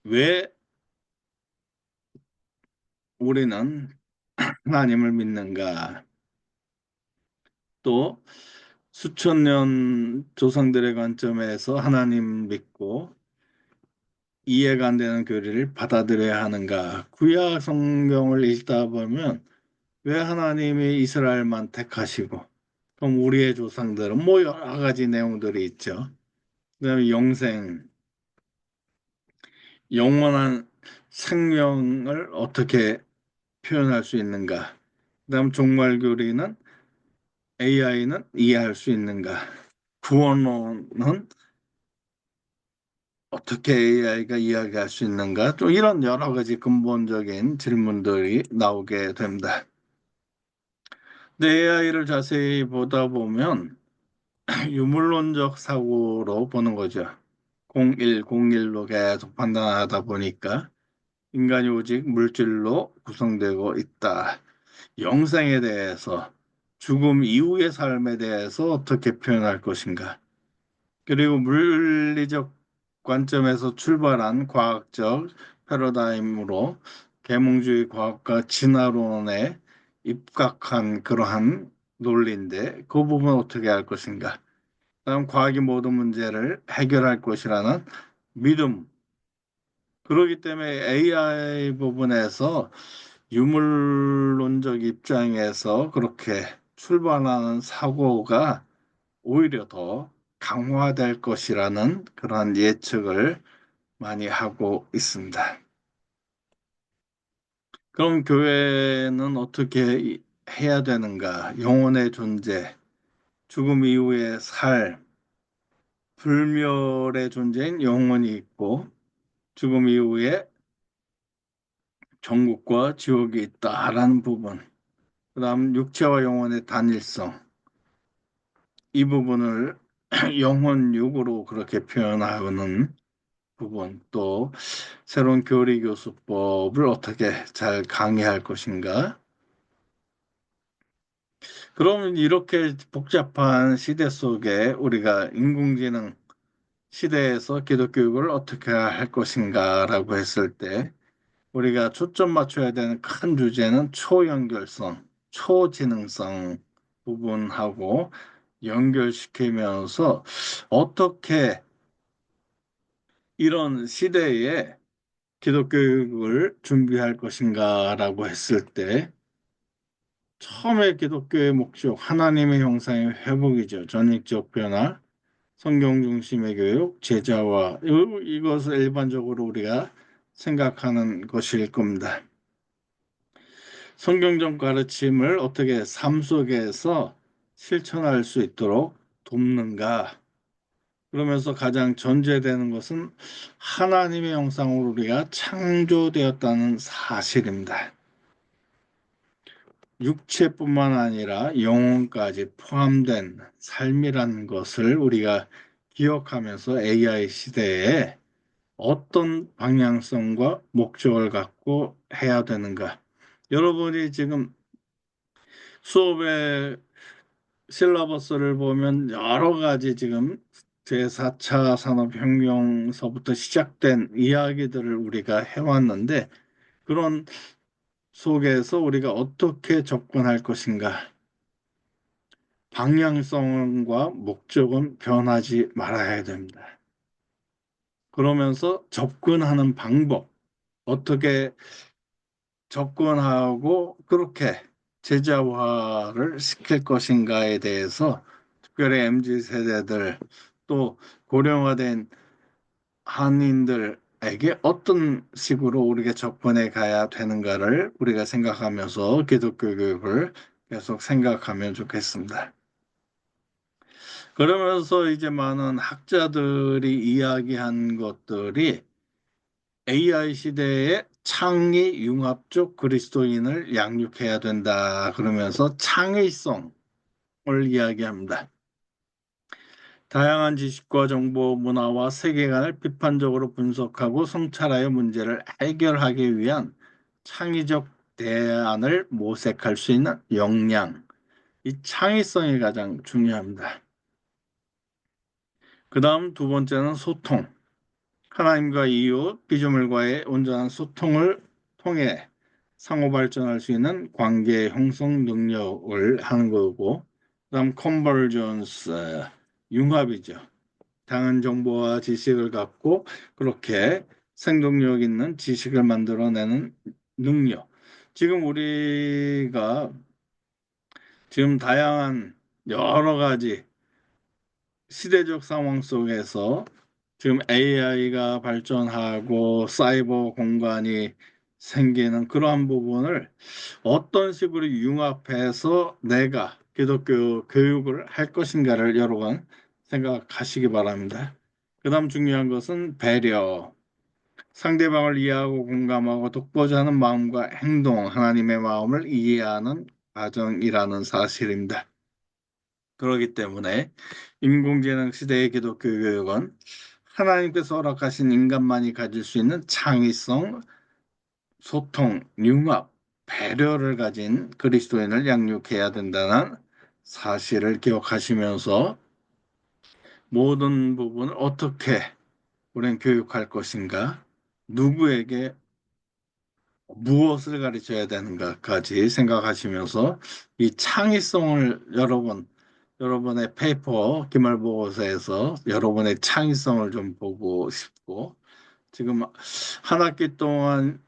왜 우리는 하나님을 믿는가? 또 수천 년 조상들의 관점에서 하나님 믿고 이해가 안 되는 교리를 받아들여야 하는가? 구약 성경을 읽다 보면 왜 하나님이 이스라엘만 택하시고 그럼 우리의 조상들은 뭐 여러 가지 내용들이 있죠. 그다음에 영생, 영원한 생명을 어떻게 표현할 수 있는가? 그다음 종말교리는 AI는 이해할 수 있는가? 구원론은 어떻게 AI가 이야기할 수 있는가? 또 이런 여러 가지 근본적인 질문들이 나오게 됩니다. 근데 AI를 자세히 보다 보면 유물론적 사고로 보는 거죠. 01, 01로 계속 판단하다 보니까 인간이 오직 물질로 구성되고 있다. 영생에 대해서, 죽음 이후의 삶에 대해서 어떻게 표현할 것인가? 그리고 물리적 관점에서 출발한 과학적 패러다임으로 계몽주의 과학과 진화론에 입각한 그러한 논리인데 그 부분 어떻게 할 것인가? 다음 과학이 모든 문제를 해결할 것이라는 믿음. 그렇기 때문에 AI 부분에서 유물론적 입장에서 그렇게 출발하는 사고가 오히려 더 강화될 것이라는 그러한 예측을 많이 하고 있습니다. 그럼 교회는 어떻게 해야 되는가? 영혼의 존재, 죽음 이후의 삶, 불멸의 존재인 영혼이 있고 죽음 이후에 천국과 지옥이 있다라는 부분. 그다음 육체와 영혼의 단일성. 이 부분을 영혼육으로 그렇게 표현하는 부분. 또 새로운 교리교수법을 어떻게 잘 강의할 것인가. 그러면 이렇게 복잡한 시대 속에 우리가 인공지능 시대에서 기독교육을 어떻게 할 것인가라고 했을 때 우리가 초점 맞춰야 되는 큰 주제는 초연결성, 초지능성 부분하고 연결시키면서 어떻게 이런 시대에 기독교육을 준비할 것인가라고 했을 때 처음에 기독교의 목적, 하나님의 형상의 회복이죠. 전익적 변화, 성경 중심의 교육, 제자화 이것을 일반적으로 우리가 생각하는 것일 겁니다. 성경적 가르침을 어떻게 삶 속에서 실천할 수 있도록 돕는가? 그러면서 가장 전제되는 것은 하나님의 형상으로 우리가 창조되었다는 사실입니다. 육체뿐만 아니라 영혼까지 포함된 삶이라는 것을 우리가 기억하면서 AI 시대에 어떤 방향성과 목적을 갖고 해야 되는가? 여러분이 지금 수업의 실러버스를 보면 여러 가지 지금 제4차 산업혁명서부터 시작된 이야기들을 우리가 해왔는데 그런 속에서 우리가 어떻게 접근할 것인가? 방향성과 목적은 변하지 말아야 됩니다. 그러면서 접근하는 방법, 어떻게 접근하고 그렇게 제자화를 시킬 것인가에 대해서 특별히 MZ 세대들 또 고령화된 한인들에게 어떤 식으로 우리가 접근해 가야 되는가를 우리가 생각하면서 기독교 교육을 계속 생각하면 좋겠습니다. 그러면서 이제 많은 학자들이 이야기한 것들이 AI 시대에 창의 융합적 그리스도인을 양육해야 된다. 그러면서 창의성을 이야기합니다. 다양한 지식과 정보, 문화와 세계관을 비판적으로 분석하고 성찰하여 문제를 해결하기 위한 창의적 대안을 모색할 수 있는 역량, 이 창의성이 가장 중요합니다. 그 다음 두 번째는 소통. 하나님과 이웃, 피조물과의 온전한 소통을 통해 상호 발전할 수 있는 관계 형성 능력을 하는 거고, 그다음 컨버전스, 융합이죠. 다양한 정보와 지식을 갖고 그렇게 생동력 있는 지식을 만들어내는 능력. 지금 우리가 지금 다양한 여러 가지 시대적 상황 속에서 지금 AI가 발전하고 사이버 공간이 생기는 그러한 부분을 어떤 식으로 융합해서 내가 기독교 교육을 할 것인가를 여러 번 생각하시기 바랍니다. 그다음 중요한 것은 배려, 상대방을 이해하고 공감하고 돕고자 하는 마음과 행동, 하나님의 마음을 이해하는 과정이라는 사실입니다. 그렇기 때문에 인공지능 시대의 기독교 교육은 하나님께서 허락하신 인간만이 가질 수 있는 창의성, 소통, 융합, 배려를 가진 그리스도인을 양육해야 된다는 사실을 기억하시면서 모든 부분을 어떻게 우리는 교육할 것인가, 누구에게 무엇을 가르쳐야 되는가까지 생각하시면서 이 창의성을 여러분의 페이퍼 기말보고서에서 여러분의 창의성을 좀 보고 싶고 지금 한 학기 동안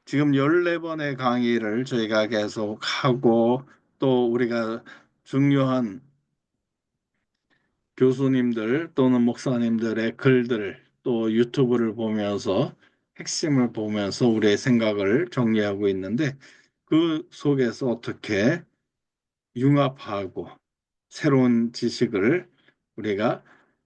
지금 14번의 강의를 저희가 계속 하고 또 우리가 중요한 교수님들 또는 목사님들의 글들 또 유튜브를 보면서 핵심을 보면서 우리의 생각을 정리하고 있는데 그 속에서 어떻게 융합하고 새로운 지식을 우리가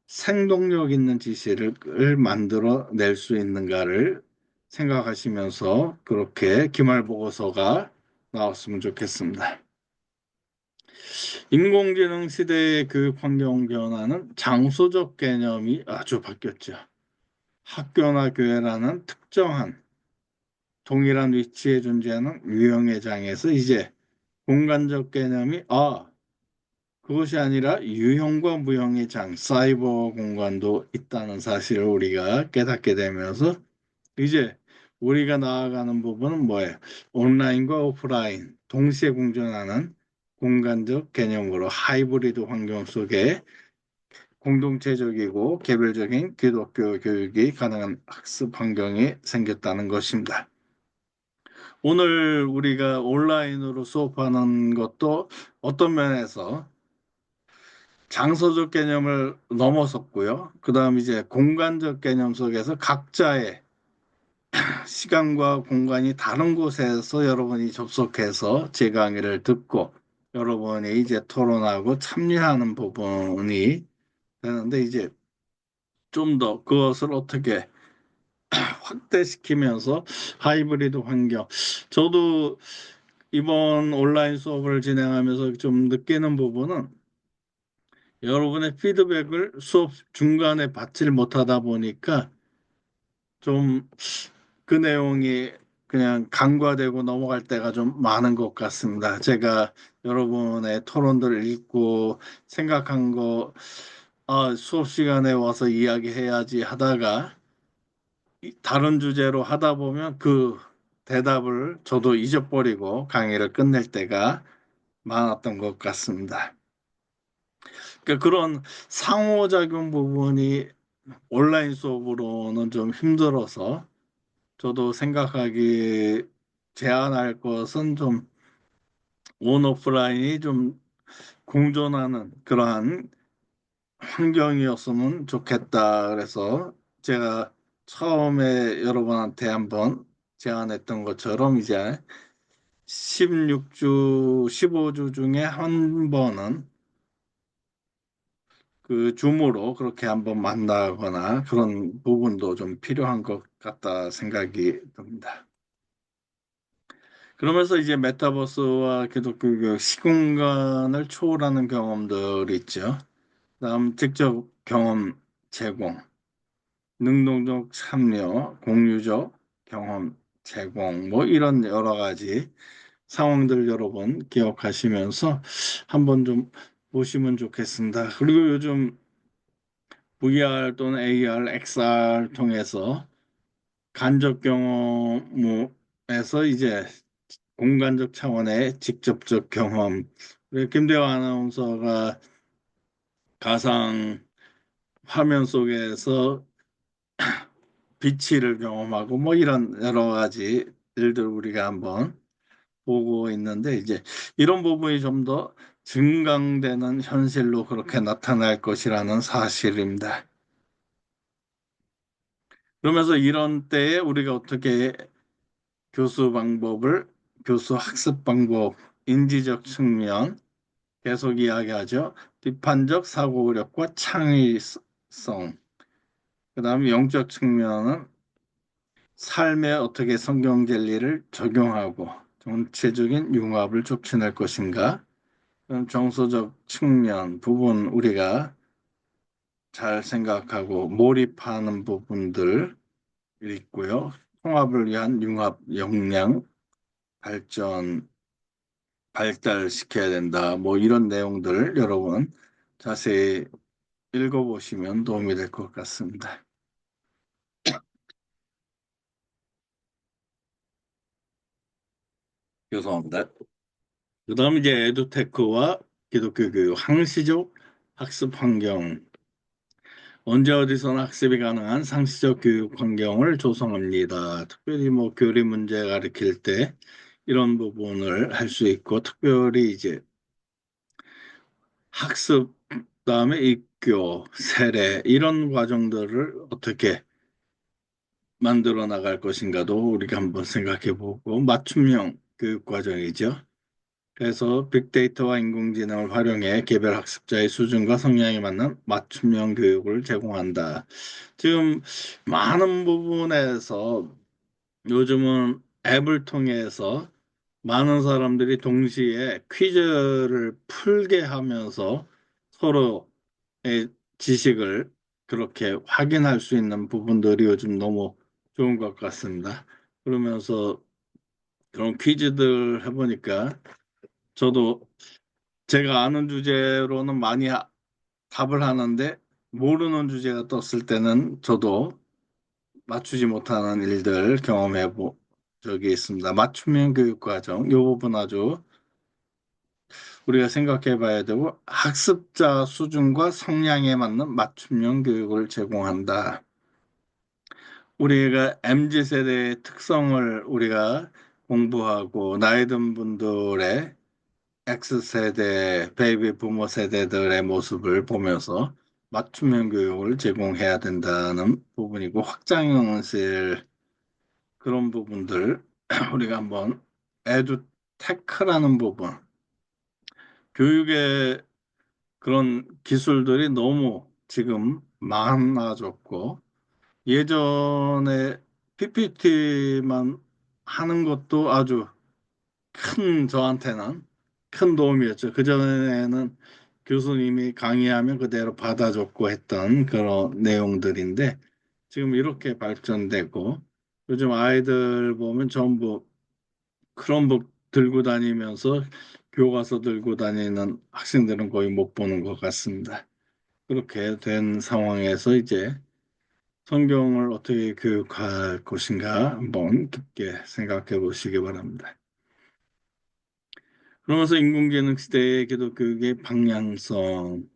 생동력 있는 지식을 만들어 낼 수 있는가를 생각하시면서 그렇게 기말보고서가 나왔으면 좋겠습니다. 인공지능 시대의 그 환경 변화는 장소적 개념이 아주 바뀌었죠. 학교나 교회라는 특정한 동일한 위치에 존재하는 유형의 장에서 이제 공간적 개념이 그것이 아니라 유형과 무형의 장, 사이버 공간도 있다는 사실을 우리가 깨닫게 되면서 이제 우리가 나아가는 부분은 뭐예요? 온라인과 오프라인 동시에 공존하는 공간적 개념으로 하이브리드 환경 속에 공동체적이고 개별적인 기독교 교육이 가능한 학습 환경이 생겼다는 것입니다. 오늘 우리가 온라인으로 수업하는 것도 어떤 면에서 장소적 개념을 넘어섰고요. 그 다음 이제 공간적 개념 속에서 각자의 시간과 공간이 다른 곳에서 여러분이 접속해서 제 강의를 듣고 여러분이 이제 토론하고 참여하는 부분이 되는데 이제 좀 더 그것을 어떻게 확대시키면서 하이브리드 환경. 저도 이번 온라인 수업을 진행하면서 좀 느끼는 부분은 여러분의 피드백을 수업 중간에 받질 못하다 보니까 좀 그 내용이 그냥 간과되고 넘어갈 때가 좀 많은 것 같습니다. 제가 여러분의 토론들을 읽고 생각한 거, 수업 시간에 와서 이야기해야지 하다가 다른 주제로 하다 보면 그 대답을 저도 잊어버리고 강의를 끝낼 때가 많았던 것 같습니다. 그러니까 그런 상호작용 부분이 온라인 수업으로는 좀 힘들어서 저도 생각하기 제안할 것은 좀 온 오프라인이 좀 공존하는 그러한 환경이었으면 좋겠다. 그래서 제가 처음에 여러분한테 한번 제안했던 것처럼 이제 16주, 15주 중에 한 번은 그 줌으로 그렇게 한번 만나거나 그런 부분도 좀 필요한 것 같다 생각이 듭니다. 그러면서 이제 메타버스와 기독교 그 시공간을 초월하는 경험들이 있죠. 다음 직접 경험 제공, 능동적 참여, 공유적 경험 제공, 뭐 이런 여러 가지 상황들 여러분 기억하시면서 한번 좀 보시면 좋겠습니다. 그리고 요즘 VR 또는 AR, XR 통해서 간접 경험에서 이제 공간적 차원의 직접적 경험. 우리 김대화 아나운서가 가상 화면 속에서 빛을 경험하고 뭐 이런 여러 가지 일들 우리가 한번 보고 있는데 이제 이런 부분이 좀 더 증강되는 현실로 그렇게 나타날 것이라는 사실입니다. 그러면서 이런 때에 우리가 어떻게 교수 방법을 교수 학습 방법, 인지적 측면 계속 이야기하죠. 비판적 사고력과 창의성. 그다음에 영적 측면은 삶에 어떻게 성경 진리를 적용하고 전체적인 융합을 촉진할 것인가? 그럼 정서적 측면 부분 우리가 잘 생각하고 몰입하는 부분들 있고요. 통합을 위한 융합 역량 발전 발달시켜야 된다. 뭐 이런 내용들 여러분 자세히 읽어보시면 도움이 될 것 같습니다. 죄송합니다. 그다음 이제 에듀테크와 기독교 교육 항시적 학습 환경 언제 어디서나 학습이 가능한 상시적 교육 환경을 조성합니다. 특별히 뭐 교리 문제 가르칠 때 이런 부분을 할 수 있고 특별히 이제 학습 그다음에 입교, 세례 이런 과정들을 어떻게 만들어 나갈 것인가도 우리가 한번 생각해 보고 맞춤형 교육 과정이죠. 그래서 빅데이터와 인공지능을 활용해 개별 학습자의 수준과 성향에 맞는 맞춤형 교육을 제공한다. 지금 많은 부분에서 요즘은 앱을 통해서 많은 사람들이 동시에 퀴즈를 풀게 하면서 서로의 지식을 그렇게 확인할 수 있는 부분들이 요즘 너무 좋은 것 같습니다. 그러면서 그런 퀴즈들 해보니까 저도 제가 아는 주제로는 많이 답을 하는데 모르는 주제가 떴을 때는 저도 맞추지 못하는 일들 경험해 본 적이 있습니다. 맞춤형 교육 과정, 이 부분 아주 우리가 생각해 봐야 되고 학습자 수준과 성향에 맞는 맞춤형 교육을 제공한다. 우리가 MZ 세대의 특성을 우리가 공부하고 나이 든 분들의 X세대, 베이비 부모 세대들의 모습을 보면서 맞춤형 교육을 제공해야 된다는 부분이고 확장형실 그런 부분들 우리가 한번 에듀테크라는 부분 교육의 그런 기술들이 너무 지금 많아졌고 예전에 PPT만 하는 것도 아주 큰 저한테는 큰 도움이었죠. 그전에는 교수님이 강의하면 그대로 받아줬고 했던 그런 내용들인데 지금 이렇게 발전되고 요즘 아이들 보면 전부 크롬북 들고 다니면서 교과서 들고 다니는 학생들은 거의 못 보는 것 같습니다. 그렇게 된 상황에서 이제 성경을 어떻게 교육할 것인가 한번 깊게 생각해 보시기 바랍니다. 그러면서 인공지능 시대의 기독교육의 방향성.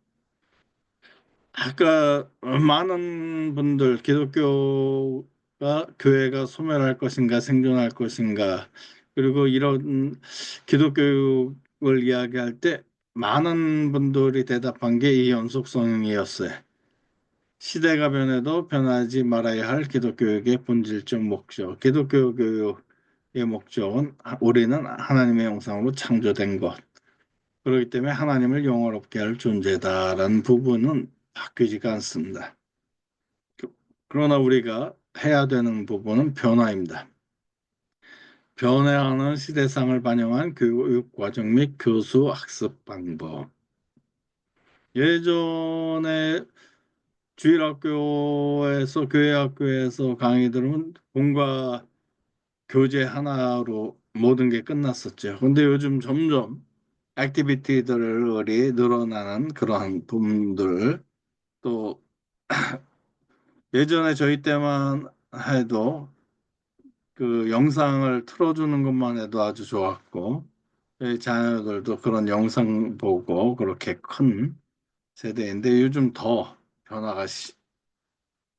아까 많은 분들 기독교가 교회가 소멸할 것인가 생존할 것인가 그리고 이런 기독교육을 이야기할 때 많은 분들이 대답한 게 이 연속성이었어요. 시대가 변해도 변하지 말아야 할 기독교육의 본질적 목적. 기독교 교육의 목적은 우리는 하나님의 형상으로 창조된 것. 그렇기 때문에 하나님을 영화롭게 할 존재다라는 부분은 바뀌지가 않습니다. 그러나 우리가 해야 되는 부분은 변화입니다. 변화하는 시대상을 반영한 교육 과정 및 교수 학습 방법. 예전에 주일학교에서 교회학교에서 강의 들으면 공과 교재 하나로 모든 게 끝났었죠. 근데 요즘 점점 액티비티들이 늘어나는 그러한 부분들 또 예전에 저희 때만 해도 그 영상을 틀어주는 것만 해도 아주 좋았고 저희 자녀들도 그런 영상 보고 그렇게 큰 세대인데 요즘 더 변화가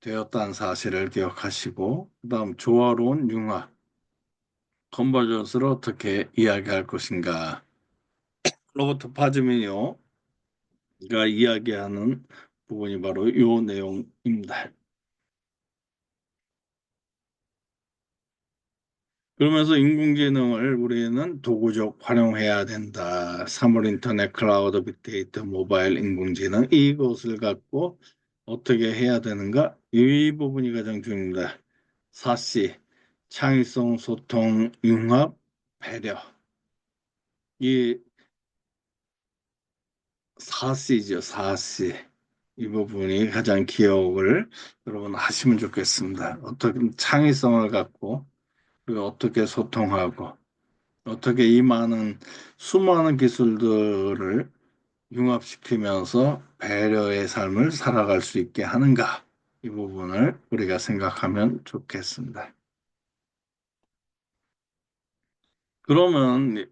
되었다는 사실을 기억하시고 그다음 조화로운 융합 컨버전스를 어떻게 이야기할 것인가 로버트 파즈미니오가 이야기하는 부분이 바로 이 내용입니다. 그러면서 인공지능을 우리는 도구적 활용해야 된다. 사물 인터넷, 클라우드, 빅데이터, 모바일 인공지능 이것을 갖고 어떻게 해야 되는가? 이 부분이 가장 중요합니다. 4C, 창의성, 소통, 융합, 배려. 이 4C죠, 4C. 이 부분이 가장 기억을 여러분 하시면 좋겠습니다. 어떻게 창의성을 갖고 그리고 어떻게 소통하고 어떻게 이 많은 수많은 기술들을 융합시키면서 배려의 삶을 살아갈 수 있게 하는가? 이 부분을 우리가 생각하면 좋겠습니다. 그러면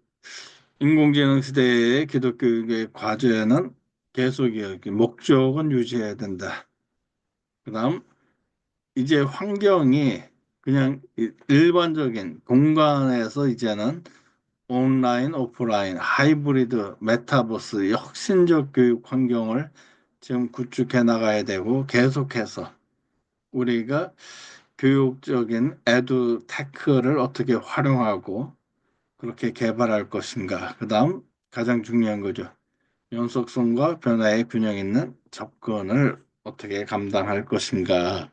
인공지능 시대의 기독교육의 과제는 계속 이야기, 목적은 유지해야 된다. 그다음 이제 환경이 그냥 일반적인 공간에서 이제는 온라인, 오프라인, 하이브리드, 메타버스, 혁신적 교육 환경을 지금 구축해 나가야 되고 계속해서 우리가 교육적인 에듀테크를 어떻게 활용하고 그렇게 개발할 것인가? 그다음 가장 중요한 거죠. 연속성과 변화의 균형 있는 접근을 어떻게 감당할 것인가가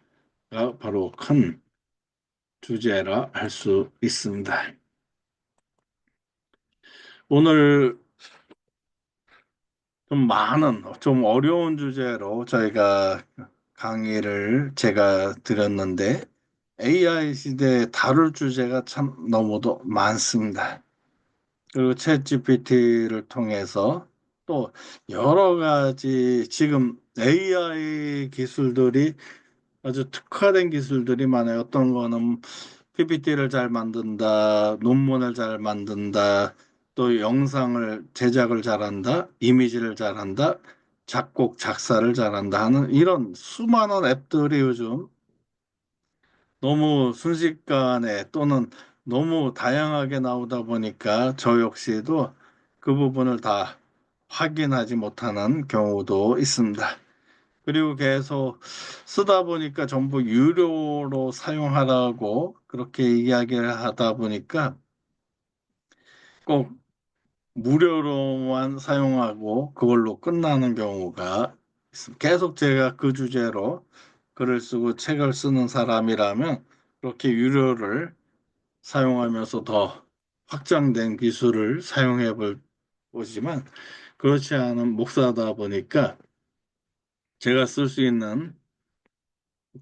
바로 큰 주제라 할 수 있습니다. 오늘 좀 어려운 주제로 저희가 강의를 제가 드렸는데 AI 시대에 다룰 주제가 참 너무도 많습니다. 그리고 챗 GPT를 통해서 또 여러 가지 지금 AI 기술들이 아주 특화된 기술들이 많아요. 어떤 거는 PPT를 잘 만든다, 논문을 잘 만든다, 또 영상을 제작을 잘한다, 이미지를 잘한다, 작곡, 작사를 잘한다 하는 이런 수많은 앱들이 요즘 너무 순식간에 또는 너무 다양하게 나오다 보니까 저 역시도 그 부분을 다 확인하지 못하는 경우도 있습니다. 그리고 계속 쓰다 보니까 전부 유료로 사용하라고 그렇게 이야기를 하다 보니까 꼭 무료로만 사용하고 그걸로 끝나는 경우가 있습니다. 계속 제가 그 주제로 글을 쓰고 책을 쓰는 사람이라면 그렇게 유료를 사용하면서 더 확장된 기술을 사용해 볼 보지만 그렇지 않은 목사다 보니까 제가 쓸 수 있는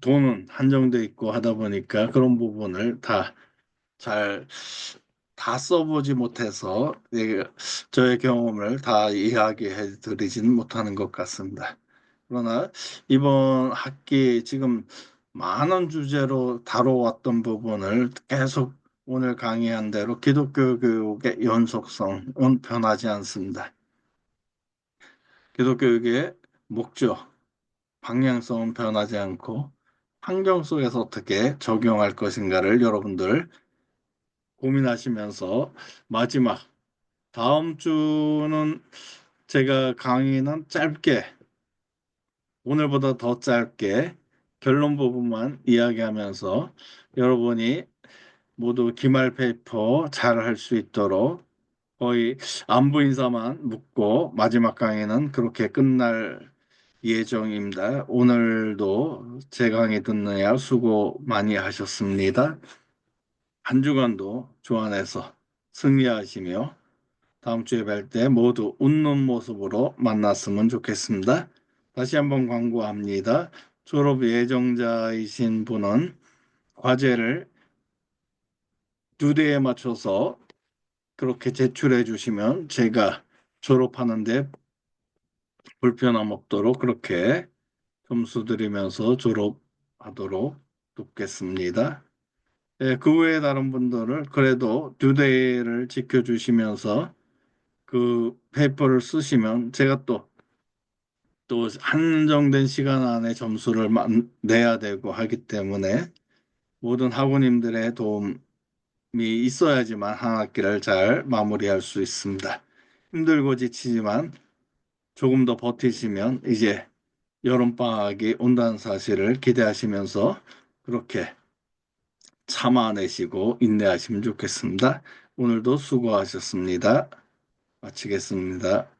돈은 한정돼 있고 하다 보니까 그런 부분을 잘, 다 써보지 못해서 저의 경험을 다 이야기해 드리지는 못하는 것 같습니다. 그러나 이번 학기 지금 많은 주제로 다뤄왔던 부분을 계속 오늘 강의한 대로 기독교 교육의 연속성은 변하지 않습니다. 기독교 교육의 목적, 방향성은 변하지 않고 환경 속에서 어떻게 적용할 것인가를 여러분들 고민하시면서 마지막 다음 주는 제가 강의는 짧게 오늘보다 더 짧게 결론 부분만 이야기하면서 여러분이 모두 기말 페이퍼 잘 할 수 있도록 거의 안부 인사만 묻고 마지막 강의는 그렇게 끝날 예정입니다. 오늘도 제 강의 듣느냐 수고 많이 하셨습니다. 한 주간도 주안에서 승리하시며 다음 주에 뵐 때 모두 웃는 모습으로 만났으면 좋겠습니다. 다시 한번 광고합니다. 졸업 예정자이신 분은 과제를 듀대에 맞춰서 그렇게 제출해 주시면 제가 졸업하는데 불편함 없도록 그렇게 점수 드리면서 졸업하도록 돕겠습니다. 예, 그 외에 다른 분들은 그래도 듀데이를 지켜주시면서 그 페이퍼를 쓰시면 제가 또 한정된 시간 안에 점수를 내야 되고 하기 때문에 모든 학우님들의 도움이 있어야지만 한 학기를 잘 마무리할 수 있습니다. 힘들고 지치지만 조금 더 버티시면 이제 여름방학이 온다는 사실을 기대하시면서 그렇게 참아내시고 인내하시면 좋겠습니다. 오늘도 수고하셨습니다. 마치겠습니다.